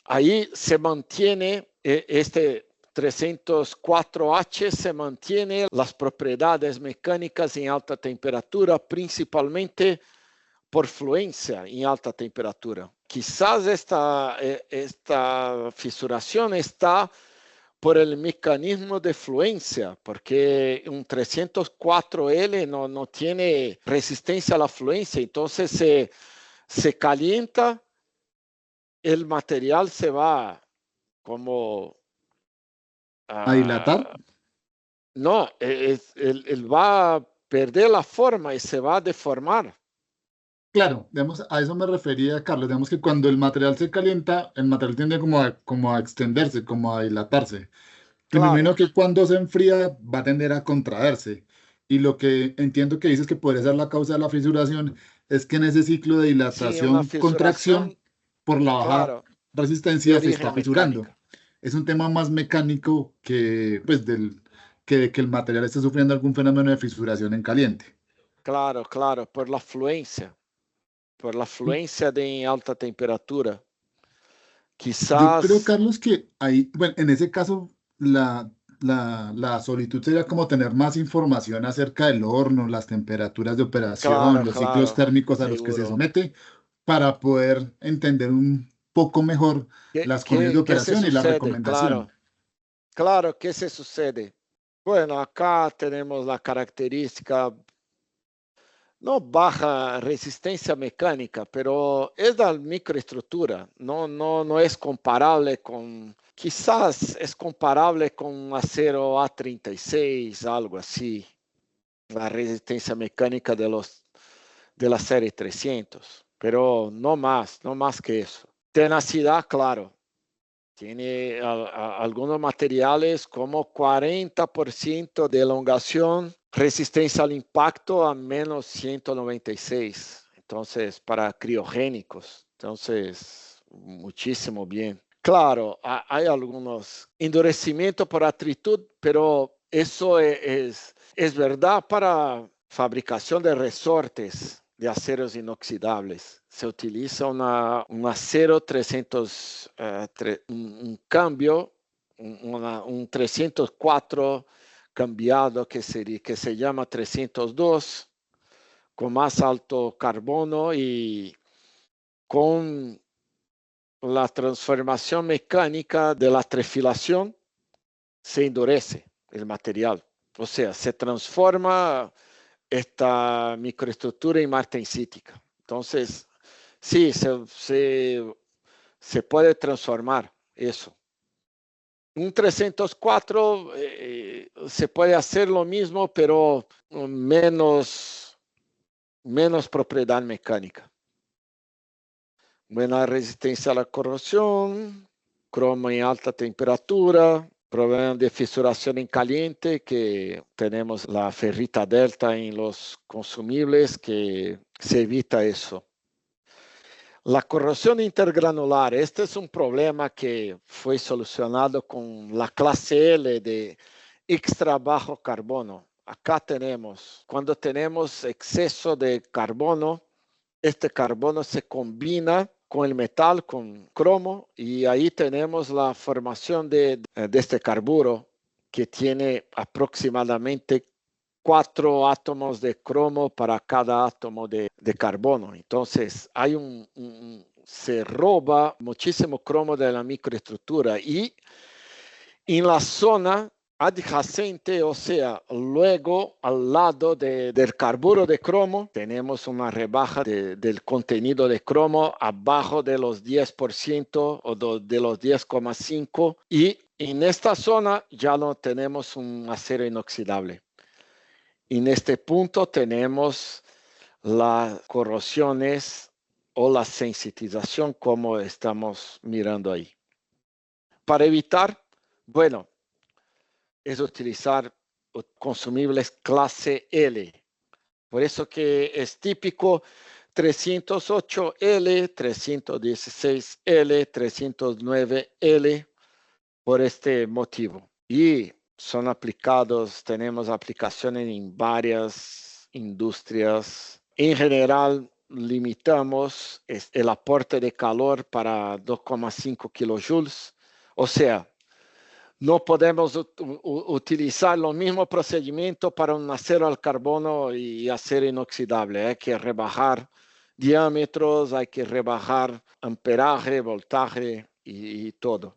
B: ahí se mantiene este 304H, se mantiene las propiedades mecánicas en alta temperatura, principalmente por fluencia en alta temperatura. Quizás esta fisuración está por el mecanismo de fluencia, porque un 304L no tiene resistencia a la fluencia, entonces se calienta, el material se va como...
A: ¿A dilatar?
B: No, él va a perder la forma y se va a deformar.
A: Claro, digamos, a eso me refería, Carlos. Digamos que cuando el material se calienta, el material tiende como a extenderse, como a dilatarse. Y me imagino
B: Claro,
A: que cuando se enfría va a tender a contraerse. Y lo que entiendo que dices que podría ser la causa de la fisuración es que en ese ciclo de
B: sí, una
A: dilatación, contracción,
B: fisuración,
A: por la baja
B: claro, de
A: resistencia se está
B: origen
A: fisurando.
B: mecánica.
A: Es un tema más mecánico que, pues, que el material esté sufriendo algún fenómeno de fisuración en caliente.
B: Claro, claro, por la fluencia de alta temperatura.
A: Yo creo,
B: Quizás,
A: Carlos, que ahí, bueno, en ese caso, la solitud sería como tener más información acerca del horno, las temperaturas de operación,
B: claro,
A: los ciclos
B: claro,
A: térmicos a los que se
B: seguro.
A: somete, para poder entender un poco mejor las condiciones de
B: ¿Qué se
A: operación y la
B: sucede?
A: recomendación.
B: Claro, claro, ¿qué se sucede? Bueno, acá tenemos la característica, no baja resistencia mecánica, pero es la microestructura, no es comparable con, quizás es comparable con acero A36, algo así, la resistencia mecánica de la serie 300, pero no más que eso. Tenacidad, claro, tiene algunos materiales como 40% de elongación, resistencia al impacto a menos 196. Entonces, para criogénicos, entonces, muchísimo bien. Claro, hay algunos endurecimientos por atritud, pero eso es verdad para fabricación de resortes de aceros inoxidables. Se utiliza un acero 300, un cambio, un 304 cambiado que se llama 302, con más alto carbono y con la transformación mecánica de la trefilación se endurece el material. O sea, se transforma esta microestructura en martensítica. Entonces, sí, se puede transformar eso. Un 304 se puede hacer lo mismo, pero menos propiedad mecánica. Buena resistencia a la corrosión, cromo en alta temperatura, problema de fisuración en caliente, que tenemos la ferrita delta en los consumibles, que se evita eso. La corrosión intergranular, este es un problema que fue solucionado con la clase L de extra bajo carbono. Acá tenemos, cuando tenemos exceso de carbono, este carbono se combina con el metal, con cromo, y ahí tenemos la formación de este carburo que tiene aproximadamente 4 átomos de cromo para cada átomo de carbono. Entonces, se roba muchísimo cromo de la microestructura y en la zona adyacente, o sea, luego al lado del carburo de cromo, tenemos una rebaja del contenido de cromo abajo de los 10% o de los 10,5%, y en esta zona ya no tenemos un acero inoxidable. En este punto tenemos las corrosiones o la sensitización como estamos mirando ahí. Para evitar, bueno, es utilizar consumibles clase L. Por eso que es típico 308L, 316L, 309L, por este motivo. Y son aplicados, tenemos aplicaciones en varias industrias. En general, limitamos el aporte de calor para 2,5 kilojoules. O sea, no podemos utilizar lo mismo procedimiento para un acero al carbono y acero inoxidable. Hay que rebajar diámetros, hay que rebajar amperaje, voltaje y todo.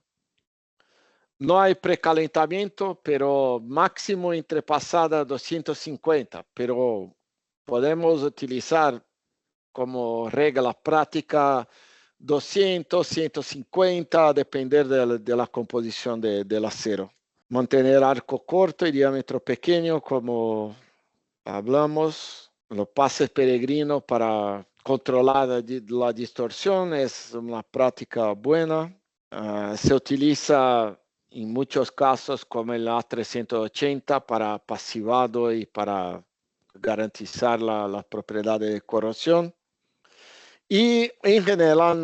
B: No hay precalentamiento, pero máximo entre pasada 250, pero podemos utilizar como regla práctica 200, 150, a depender de la composición del acero. Mantener arco corto y diámetro pequeño, como hablamos. Los pases peregrinos para controlar la distorsión es una práctica buena. Se utiliza en muchos casos como el A380 para pasivado y para garantizar las propiedades de corrosión. Y en general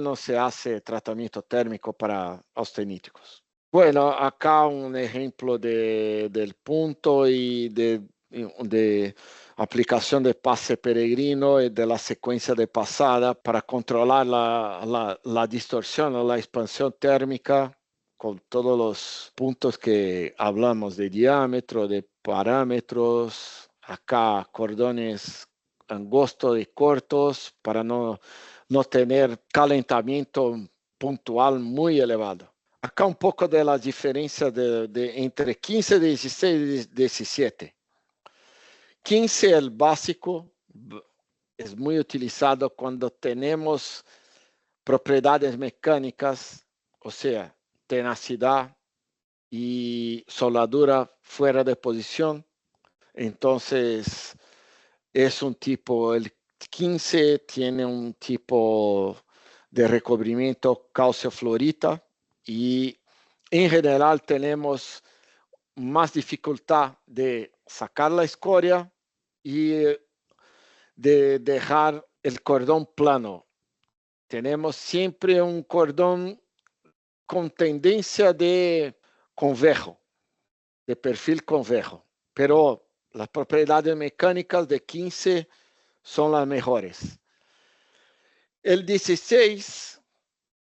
B: no se hace tratamiento térmico para austeníticos. Bueno, acá un ejemplo del punto y de aplicación de pase peregrino y de la secuencia de pasada para controlar la distorsión o la expansión térmica con todos los puntos que hablamos de diámetro, de parámetros, acá cordones angostos y cortos para no tener calentamiento puntual muy elevado. Acá un poco de la diferencia entre 15, 16 y 17. 15, el básico, es muy utilizado cuando tenemos propiedades mecánicas, o sea, tenacidad y soldadura fuera de posición. Entonces, es un tipo, el 15 tiene un tipo de recubrimiento calcio-fluorita y en general tenemos más dificultad de sacar la escoria y de dejar el cordón plano. Tenemos siempre un cordón con tendencia de convejo, de perfil convejo, pero las propiedades mecánicas de 15 son las mejores. El 16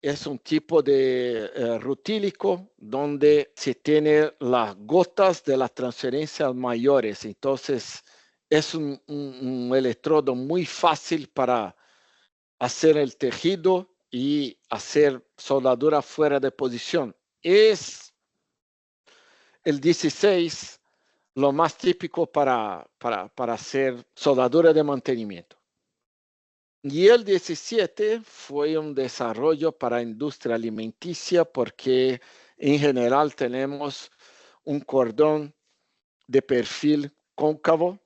B: es un tipo de rutílico donde se tiene las gotas de las transferencias mayores. Entonces, es un electrodo muy fácil para hacer el tejido y hacer soldadura fuera de posición. Es el 16 lo más típico para hacer soldadura de mantenimiento. Y el 17 fue un desarrollo para industria alimenticia porque en general tenemos un cordón de perfil cóncavo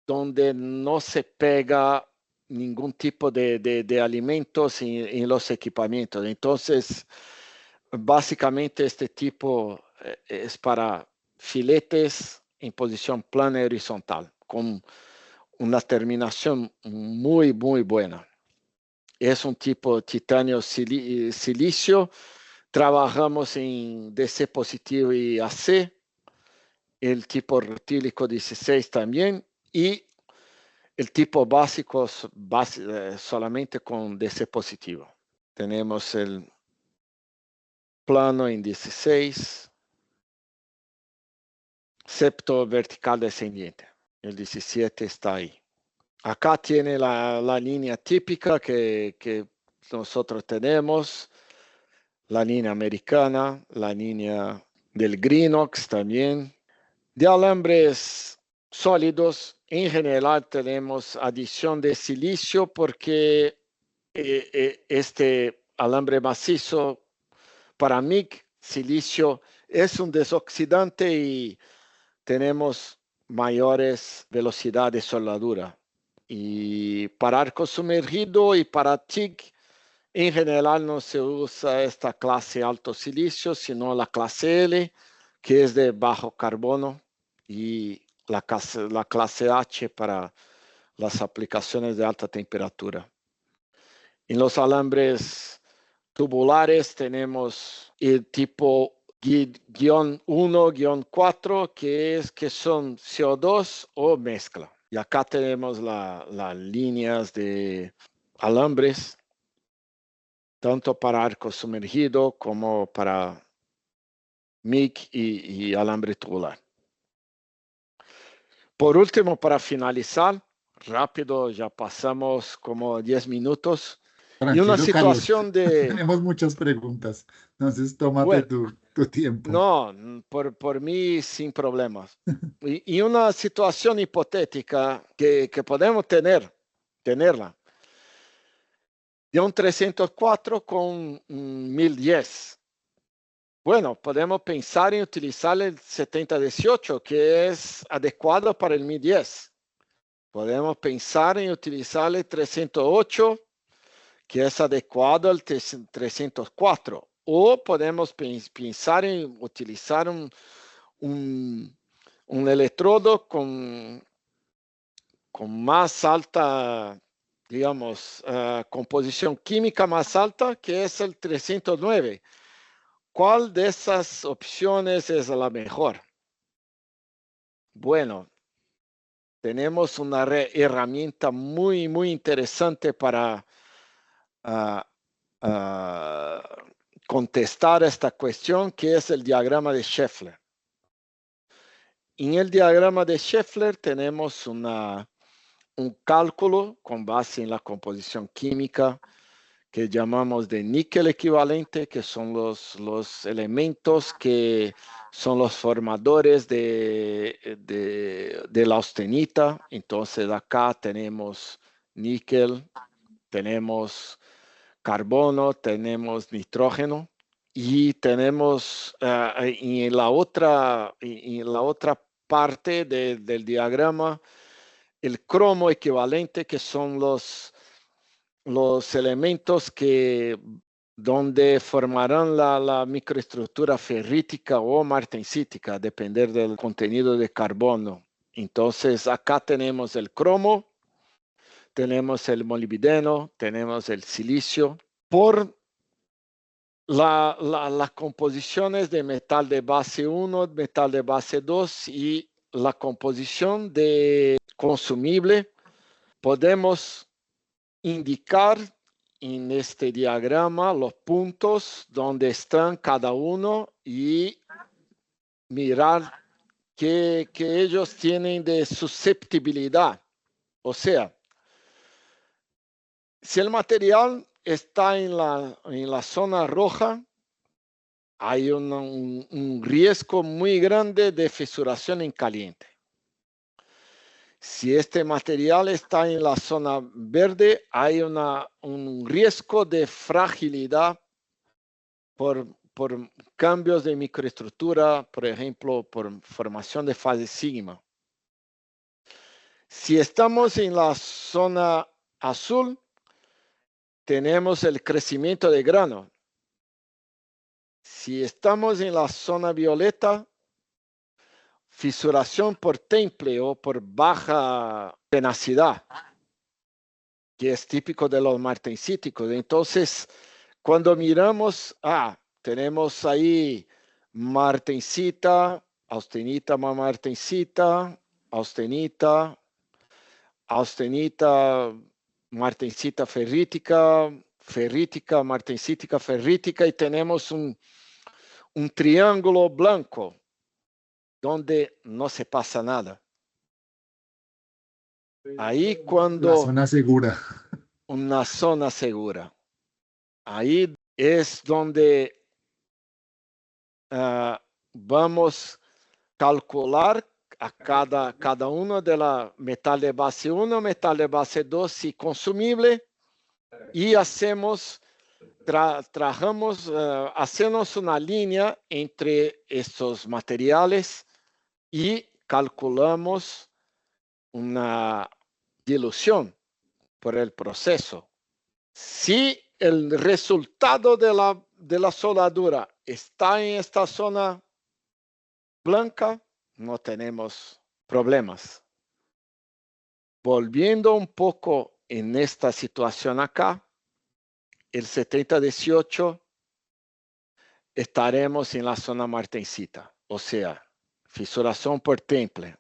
B: donde no se pega ningún tipo de alimentos en los equipamientos. Entonces, básicamente este tipo es para filetes en posición plana y horizontal, con una terminación muy, muy buena. Es un tipo titanio silicio. Trabajamos en DC positivo y AC. El tipo rutílico 16 también. Y el tipo básico solamente con DC positivo. Tenemos el plano en 16. Septo vertical descendiente. El 17 está ahí. Acá tiene la línea típica que nosotros tenemos, la línea americana, la línea del Greenox también. De alambres sólidos, en general tenemos adición de silicio porque este alambre macizo, para MIG, silicio es un desoxidante y tenemos mayores velocidades de soldadura. Y para arco sumergido y para TIG, en general no se usa esta clase alto silicio, sino la clase L, que es de bajo carbono, y la clase H para las aplicaciones de alta temperatura. En los alambres tubulares tenemos el tipo guión 1, guión 4, que son CO2 o mezcla. Y acá tenemos las líneas de alambres, tanto para arco sumergido como para MIG y alambre tubular. Por último, para finalizar, rápido, ya pasamos como 10 minutos. Y una
A: Tranquilo, Carlos.
B: situación de...
A: Tenemos muchas preguntas, entonces tómate
B: Bueno,
A: tu tiempo.
B: no, por mí sin problemas. Y una situación hipotética que podemos tenerla, de un 304 con 1010. Bueno, podemos pensar en utilizar el 7018, que es adecuado para el 1010. Podemos pensar en utilizar el 308, que es adecuado al 304. O podemos pensar en utilizar un electrodo con más alta, digamos, composición química más alta, que es el 309. ¿Cuál de esas opciones es la mejor? Bueno, tenemos una herramienta muy, muy interesante para contestar esta cuestión, que es el diagrama de Scheffler. En el diagrama de Scheffler tenemos un cálculo con base en la composición química que llamamos de níquel equivalente, que son los elementos que son los formadores de la austenita. Entonces acá tenemos níquel, tenemos carbono, tenemos nitrógeno y tenemos en la otra parte del diagrama el cromo equivalente, que son los elementos donde formarán la microestructura ferrítica o martensítica, a depender del contenido de carbono. Entonces acá tenemos el cromo, tenemos el molibdeno, tenemos el silicio. Por las composiciones de metal de base 1, metal de base 2 y la composición de consumible, podemos indicar en este diagrama los puntos donde están cada uno y mirar qué ellos tienen de susceptibilidad. O sea, si el material está en la zona roja, hay un riesgo muy grande de fisuración en caliente. Si este material está en la zona verde, hay un riesgo de fragilidad por cambios de microestructura, por ejemplo, por formación de fase sigma. Si estamos en la zona azul, tenemos el crecimiento de grano. Si estamos en la zona violeta, fisuración por temple o por baja tenacidad, que es típico de los martensíticos. Entonces, cuando miramos, tenemos ahí martensita, austenita más martensita, austenita, martensita ferrítica, ferrítica, martensítica, ferrítica, y tenemos un triángulo blanco donde no se pasa nada. Ahí cuando...
A: La zona segura.
B: Una zona segura. Ahí es donde vamos a calcular a cada uno de la metal de base 1, metal de base 2 y consumible, y hacemos hacemos una línea entre estos materiales y calculamos una dilución por el proceso. Si el resultado de la soldadura está en esta zona blanca, no tenemos problemas. Volviendo un poco en esta situación acá, el 7018 estaremos en la zona martensita, o sea, fisuración por temple.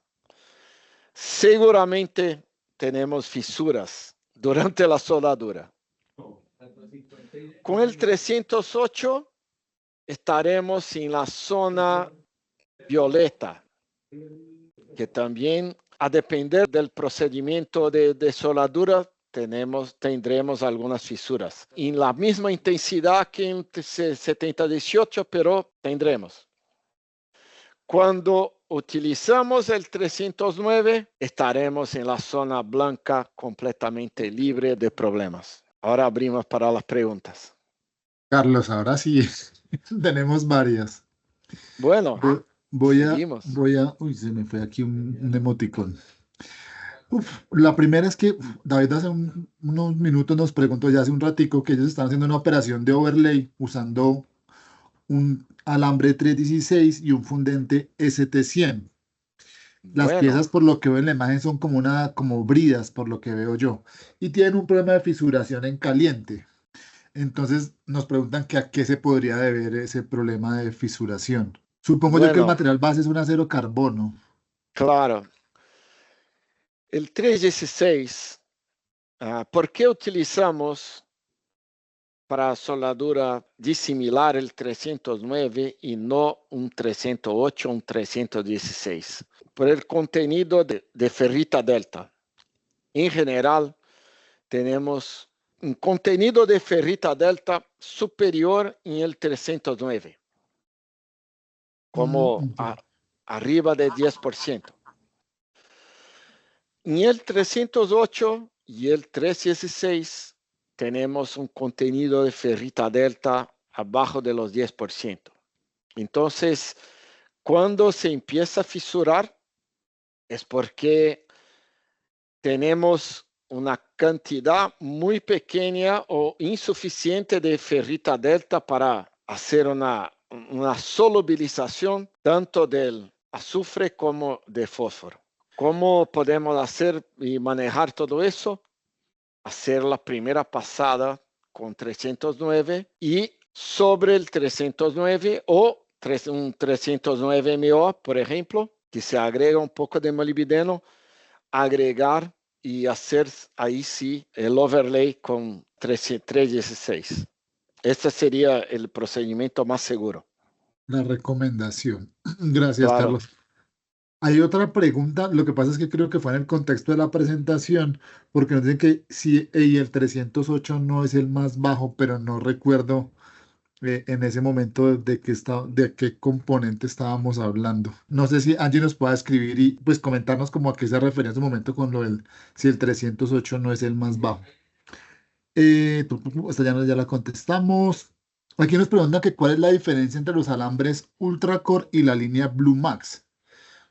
B: Seguramente tenemos fisuras durante la soldadura. Con el 308 estaremos en la zona violeta, que también, a depender del procedimiento de soldadura, tendremos algunas fisuras. En la misma intensidad que en 7018, pero tendremos. Cuando utilizamos el 309, estaremos en la zona blanca completamente libre de problemas. Ahora abrimos para las preguntas.
A: Carlos, ahora sí, tenemos varias.
B: Bueno, seguimos.
A: Uy, se me fue aquí un emoticón. La primera es que David hace unos minutos nos preguntó ya hace un ratico que ellos están haciendo una operación de overlay usando un alambre 316 y un fundente ST100. Las piezas, por lo que veo en la imagen, son como bridas, por lo que veo yo, y tienen un problema de fisuración en caliente. Entonces nos preguntan que a qué se podría deber ese problema de fisuración. Supongo yo que el material base es un acero carbono.
B: Claro. El 316, ¿por qué utilizamos para soldadura disimilar el 309 y no un 308 o un 316? Por el contenido de ferrita delta. En general, tenemos un contenido de ferrita delta superior en el 309, como arriba de 10%. En el 308 y el 316 tenemos un contenido de ferrita delta abajo de los 10%. Entonces, cuando se empieza a fisurar, es porque tenemos una cantidad muy pequeña o insuficiente de ferrita delta para hacer una solubilización tanto del azufre como de fósforo. ¿Cómo podemos hacer y manejar todo eso? Hacer la primera pasada con 309 y sobre el 309 o un 309 MO, por ejemplo, que se agrega un poco de molibdeno, agregar y hacer ahí sí el overlay con 316. Este sería el procedimiento más seguro.
A: La recomendación. Gracias,
B: Claro.
A: Carlos. Hay otra pregunta, lo que pasa es que creo que fue en el contexto de la presentación, porque nos dicen que sí, y el 308 no es el más bajo, pero no recuerdo en ese momento de qué componente estábamos hablando. No sé si Angie nos pueda escribir y pues comentarnos como a qué se refería en ese momento con si el 308 no es el más bajo. Esta ya la contestamos. Aquí nos preguntan que cuál es la diferencia entre los alambres Ultracore y la línea Blue Max.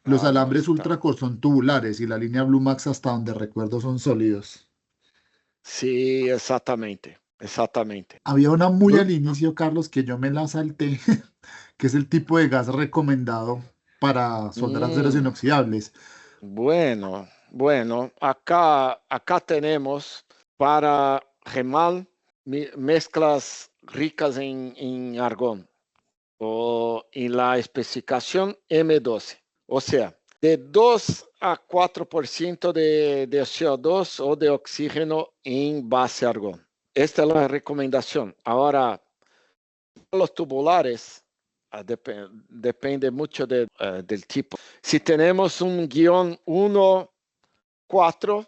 A: Los alambres Ultracore son tubulares y la línea Blue Max, hasta donde recuerdo, son sólidos.
B: Sí, exactamente.
A: Había una muy al inicio, Carlos, que yo me la salté, que es el tipo de gas recomendado para soldar aceros inoxidables.
B: Bueno, acá tenemos para gemal mezclas ricas en argón o en la especificación M12. O sea, de 2 a 4% de CO2 o de oxígeno en base argón. Esta es la recomendación. Ahora, los tubulares depende mucho del tipo. Si tenemos un guión 1-4,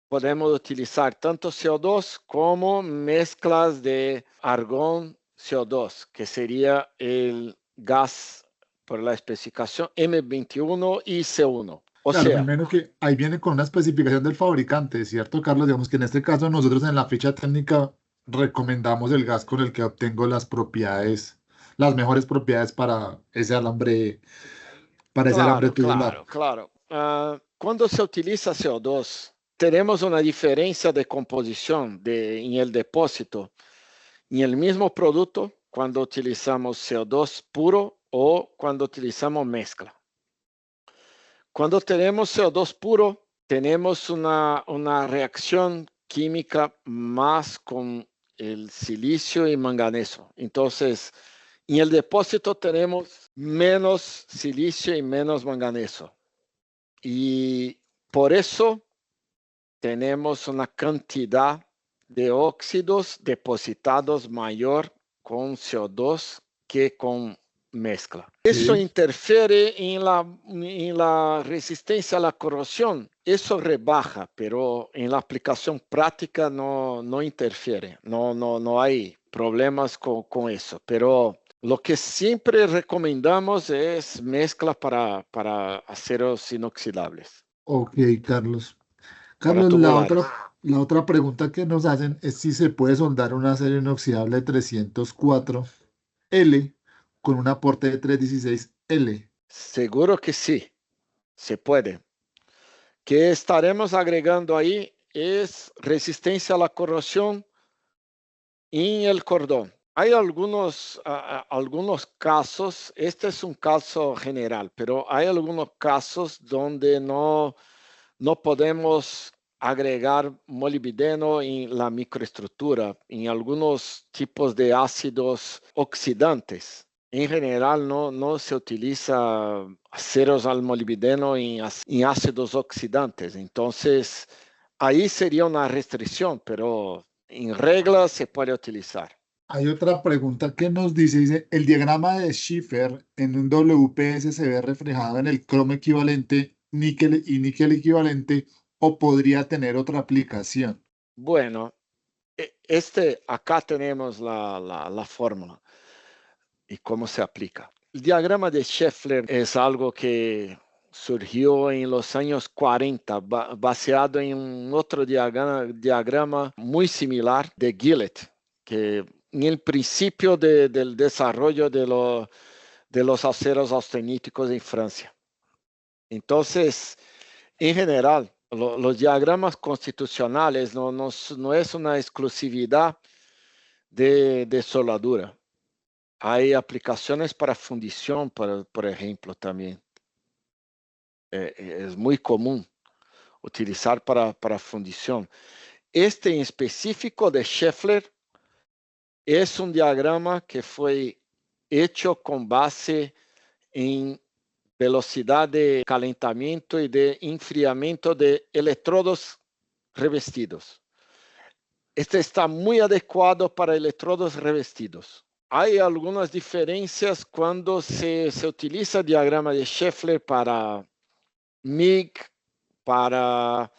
B: podemos utilizar tanto CO2 como mezclas de argón CO2, que sería el gas por la especificación M21 y C1.
A: Claro, primero que ahí viene con una especificación del fabricante, ¿cierto, Carlos? Digamos que en este caso nosotros en la ficha técnica recomendamos el gas con el que obtengo las mejores propiedades para ese alambre para ese alambre
B: Claro,
A: tubular.
B: claro, claro. Cuando se utiliza CO2, tenemos una diferencia de composición en el depósito, en el mismo producto, cuando utilizamos CO2 puro o cuando utilizamos mezcla. Cuando tenemos CO2 puro, tenemos una reacción química más con el silicio y manganeso. Entonces, en el depósito tenemos menos silicio y menos manganeso. Y por eso tenemos una cantidad de óxidos depositados mayor con CO2 que con mezcla. Eso
A: Sí.
B: interfiere en la resistencia a la corrosión. Eso rebaja, pero en la aplicación práctica no interfiere. No hay problemas con eso. Pero lo que siempre recomendamos es mezcla para aceros inoxidables,
A: Ok, Carlos.
B: para
A: Carlos,
B: tubulares.
A: la otra pregunta que nos hacen es si se puede soldar un acero inoxidable 304L con un aporte de 316L.
B: Seguro que sí, se puede. Que estaremos agregando ahí es resistencia a la corrosión en el cordón. Hay algunos casos, este es un caso general, pero hay algunos casos donde no podemos agregar molibdeno en la microestructura, en algunos tipos de ácidos oxidantes. En general no se utiliza aceros al molibdeno en ácidos oxidantes. Entonces, ahí sería una restricción, pero en regla se puede utilizar.
A: Hay otra pregunta que nos dice, el diagrama de Schiffer en un WPS se ve reflejado en el cromo equivalente, níquel y níquel equivalente, o podría tener otra aplicación.
B: Bueno, acá tenemos la fórmula y cómo se aplica. El diagrama de Scheffler es algo que surgió en los años 40, baseado en un otro diagrama muy similar de Gillet, que en el principio del desarrollo de los aceros austeníticos en Francia. Entonces, en general, los diagramas constitucionales no es una exclusividad de soldadura. Hay aplicaciones para fundición, por ejemplo, también. Es muy común utilizar para fundición. Este en específico de Scheffler es un diagrama que fue hecho con base en velocidad de calentamiento y de enfriamiento de electrodos revestidos. Este está muy adecuado para electrodos revestidos. Hay algunas diferencias cuando se utiliza el diagrama de Scheffler para MIG, para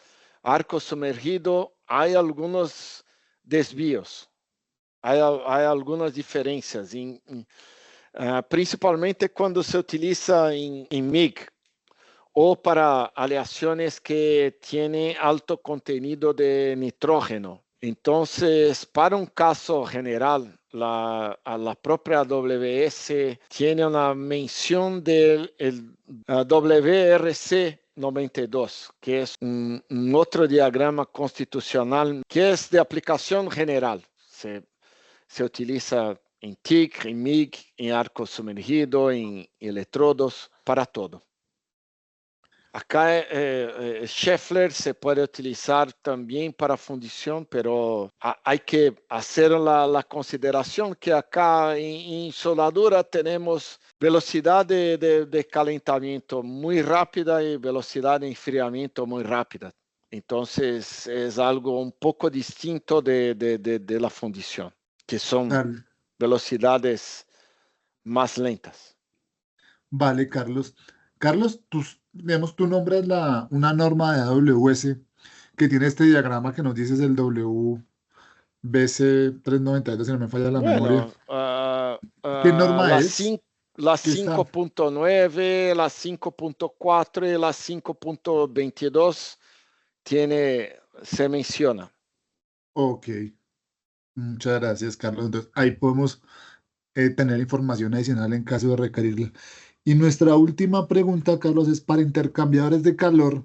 B: arco sumergido. Hay algunos desvíos, hay algunas diferencias, principalmente cuando se utiliza en MIG o para aleaciones que tienen alto contenido de nitrógeno. Entonces, para un caso general, la propia WS tiene una mención del WRC 92, que es un otro diagrama constitucional que es de aplicación general. Se utiliza en TIC, en MIG, en arco sumergido, en electrodos, para todo. Acá Scheffler se puede utilizar también para fundición, pero hay que hacer la consideración que acá en soldadura tenemos velocidad de calentamiento muy rápida y velocidad de enfriamiento muy rápida. Entonces es algo un poco distinto de la fundición, que son
A: Dale.
B: velocidades más lentas.
A: Vale, Carlos. Carlos, digamos, tú nombras una norma de AWS que tiene este diagrama que nos dices el WBC 392, si no me falla la memoria.
B: Bueno,
A: ¿Qué norma
B: la
A: es?
B: la
A: ¿Qué está?
B: 5.9, la 5.4 y la 5.22 se menciona.
A: Ok, muchas gracias, Carlos. Entonces, ahí podemos tener información adicional en caso de requerirla. Y nuestra última pregunta, Carlos, es para intercambiadores de calor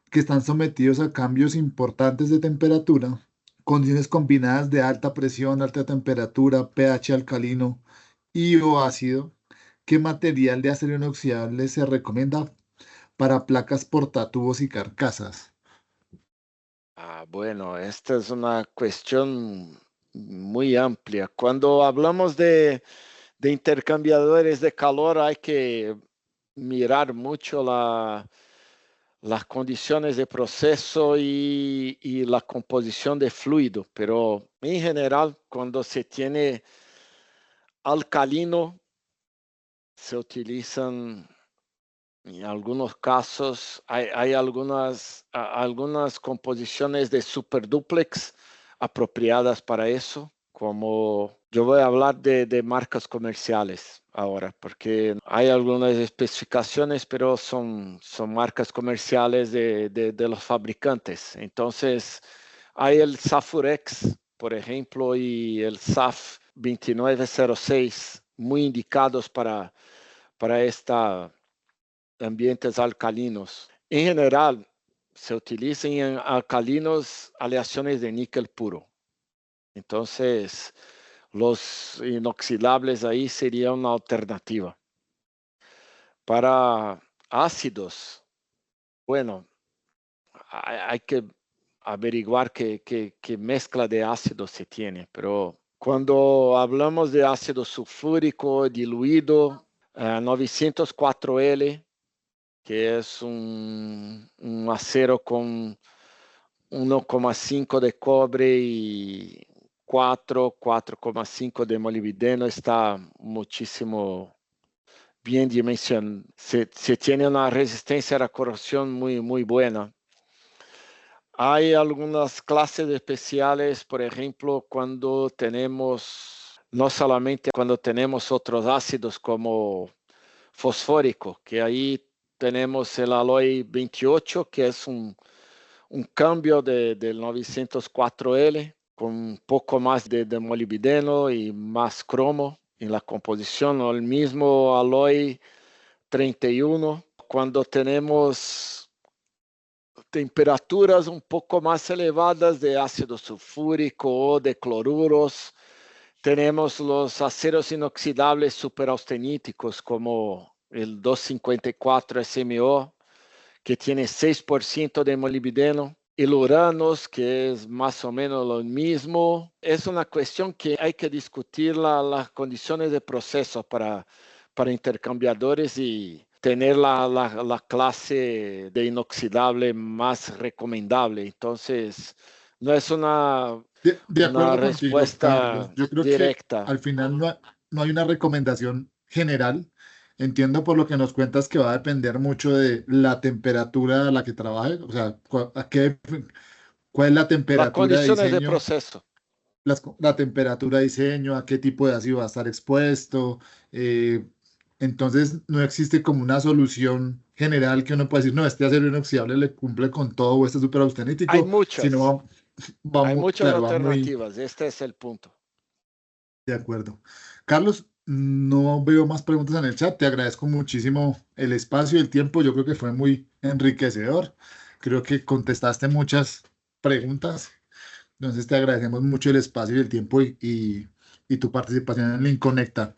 A: que están sometidos a cambios importantes de temperatura, condiciones combinadas de alta presión, alta temperatura, pH alcalino y o ácido. ¿Qué material de acero inoxidable se recomienda para placas portatubos y carcasas?
B: Bueno, esta es una cuestión muy amplia. Cuando hablamos de intercambiadores de calor, hay que mirar mucho las condiciones de proceso y la composición de fluido, pero en general, cuando se tiene alcalino, se utilizan en algunos casos, hay algunas composiciones de superduplex apropiadas para eso, como yo voy a hablar de marcas comerciales ahora, porque hay algunas especificaciones, pero son marcas comerciales de los fabricantes. Entonces, hay el Safurex, por ejemplo, y el SAF 2906, muy indicados para esta ambientes alcalinos. En general, se utilizan en alcalinos aleaciones de níquel puro. Entonces, los inoxidables ahí sería una alternativa. Para ácidos, bueno, hay que averiguar qué mezcla de ácidos se tiene, pero cuando hablamos de ácido sulfúrico diluido, 904L, que es un acero con 1,5 de cobre y 4,5 de molibdeno, está muchísimo bien dimensionado. Se tiene una resistencia a la corrosión muy buena. Hay algunas clases especiales, por ejemplo, cuando tenemos, no solamente cuando tenemos otros ácidos como fosfórico, que ahí tenemos el Alloy 28, que es un cambio del 904L, con un poco más de molibdeno y más cromo en la composición, o el mismo Alloy 31. Cuando tenemos temperaturas un poco más elevadas de ácido sulfúrico o de cloruros, tenemos los aceros inoxidables superausteníticos como el 254 SMO, que tiene 6% de molibdeno, el uranos, que es más o menos lo mismo. Es una cuestión que hay que discutir las condiciones de proceso para intercambiadores y tener la clase de inoxidable más recomendable. Entonces, no es
A: De
B: una
A: acuerdo contigo, Carlos.
B: respuesta
A: Yo creo que
B: directa.
A: al final no hay una recomendación general. Entiendo por lo que nos cuentas que va a depender mucho de la temperatura a la que trabaje, o sea, cuál es la
B: Las
A: temperatura de
B: condiciones de
A: diseño,
B: proceso.
A: la temperatura de diseño, a qué tipo de ácido va a estar expuesto. eh, entonces, no existe como una solución general que uno pueda decir, no, este acero inoxidable le cumple con todo o este es súper
B: Hay
A: austenítico, sino
B: muchas. Hay muchas
A: claro, va muy
B: alternativas, este es el punto.
A: de acuerdo. Carlos, no veo más preguntas en el chat. Te agradezco muchísimo el espacio y el tiempo. Yo creo que fue muy enriquecedor. Creo que contestaste muchas preguntas. Entonces te agradecemos mucho el espacio y el tiempo y tu participación en Link Conecta.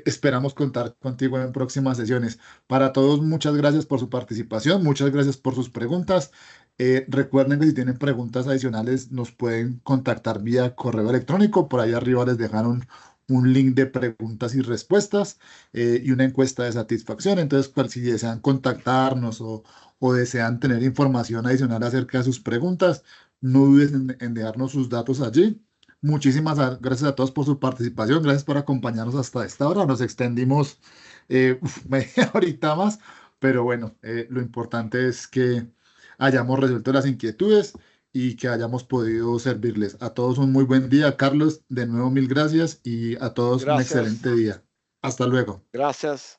A: Esperamos contar contigo en próximas sesiones. Para todos, muchas gracias por su participación, muchas gracias por sus preguntas. Recuerden que si tienen preguntas adicionales nos pueden contactar vía correo electrónico. Por ahí arriba les dejaron un link de preguntas y respuestas y una encuesta de satisfacción. Entonces, si desean contactarnos o desean tener información adicional acerca de sus preguntas, no dudes en dejarnos sus datos allí. Muchísimas gracias a todos por su participación. Gracias por acompañarnos hasta esta hora. Nos extendimos media horita más, pero bueno, lo importante es que hayamos resuelto las inquietudes y que hayamos podido servirles. A todos un muy buen día. Carlos, de nuevo mil gracias y a todos un
B: Gracias,
A: excelente día. Hasta luego.
B: gracias.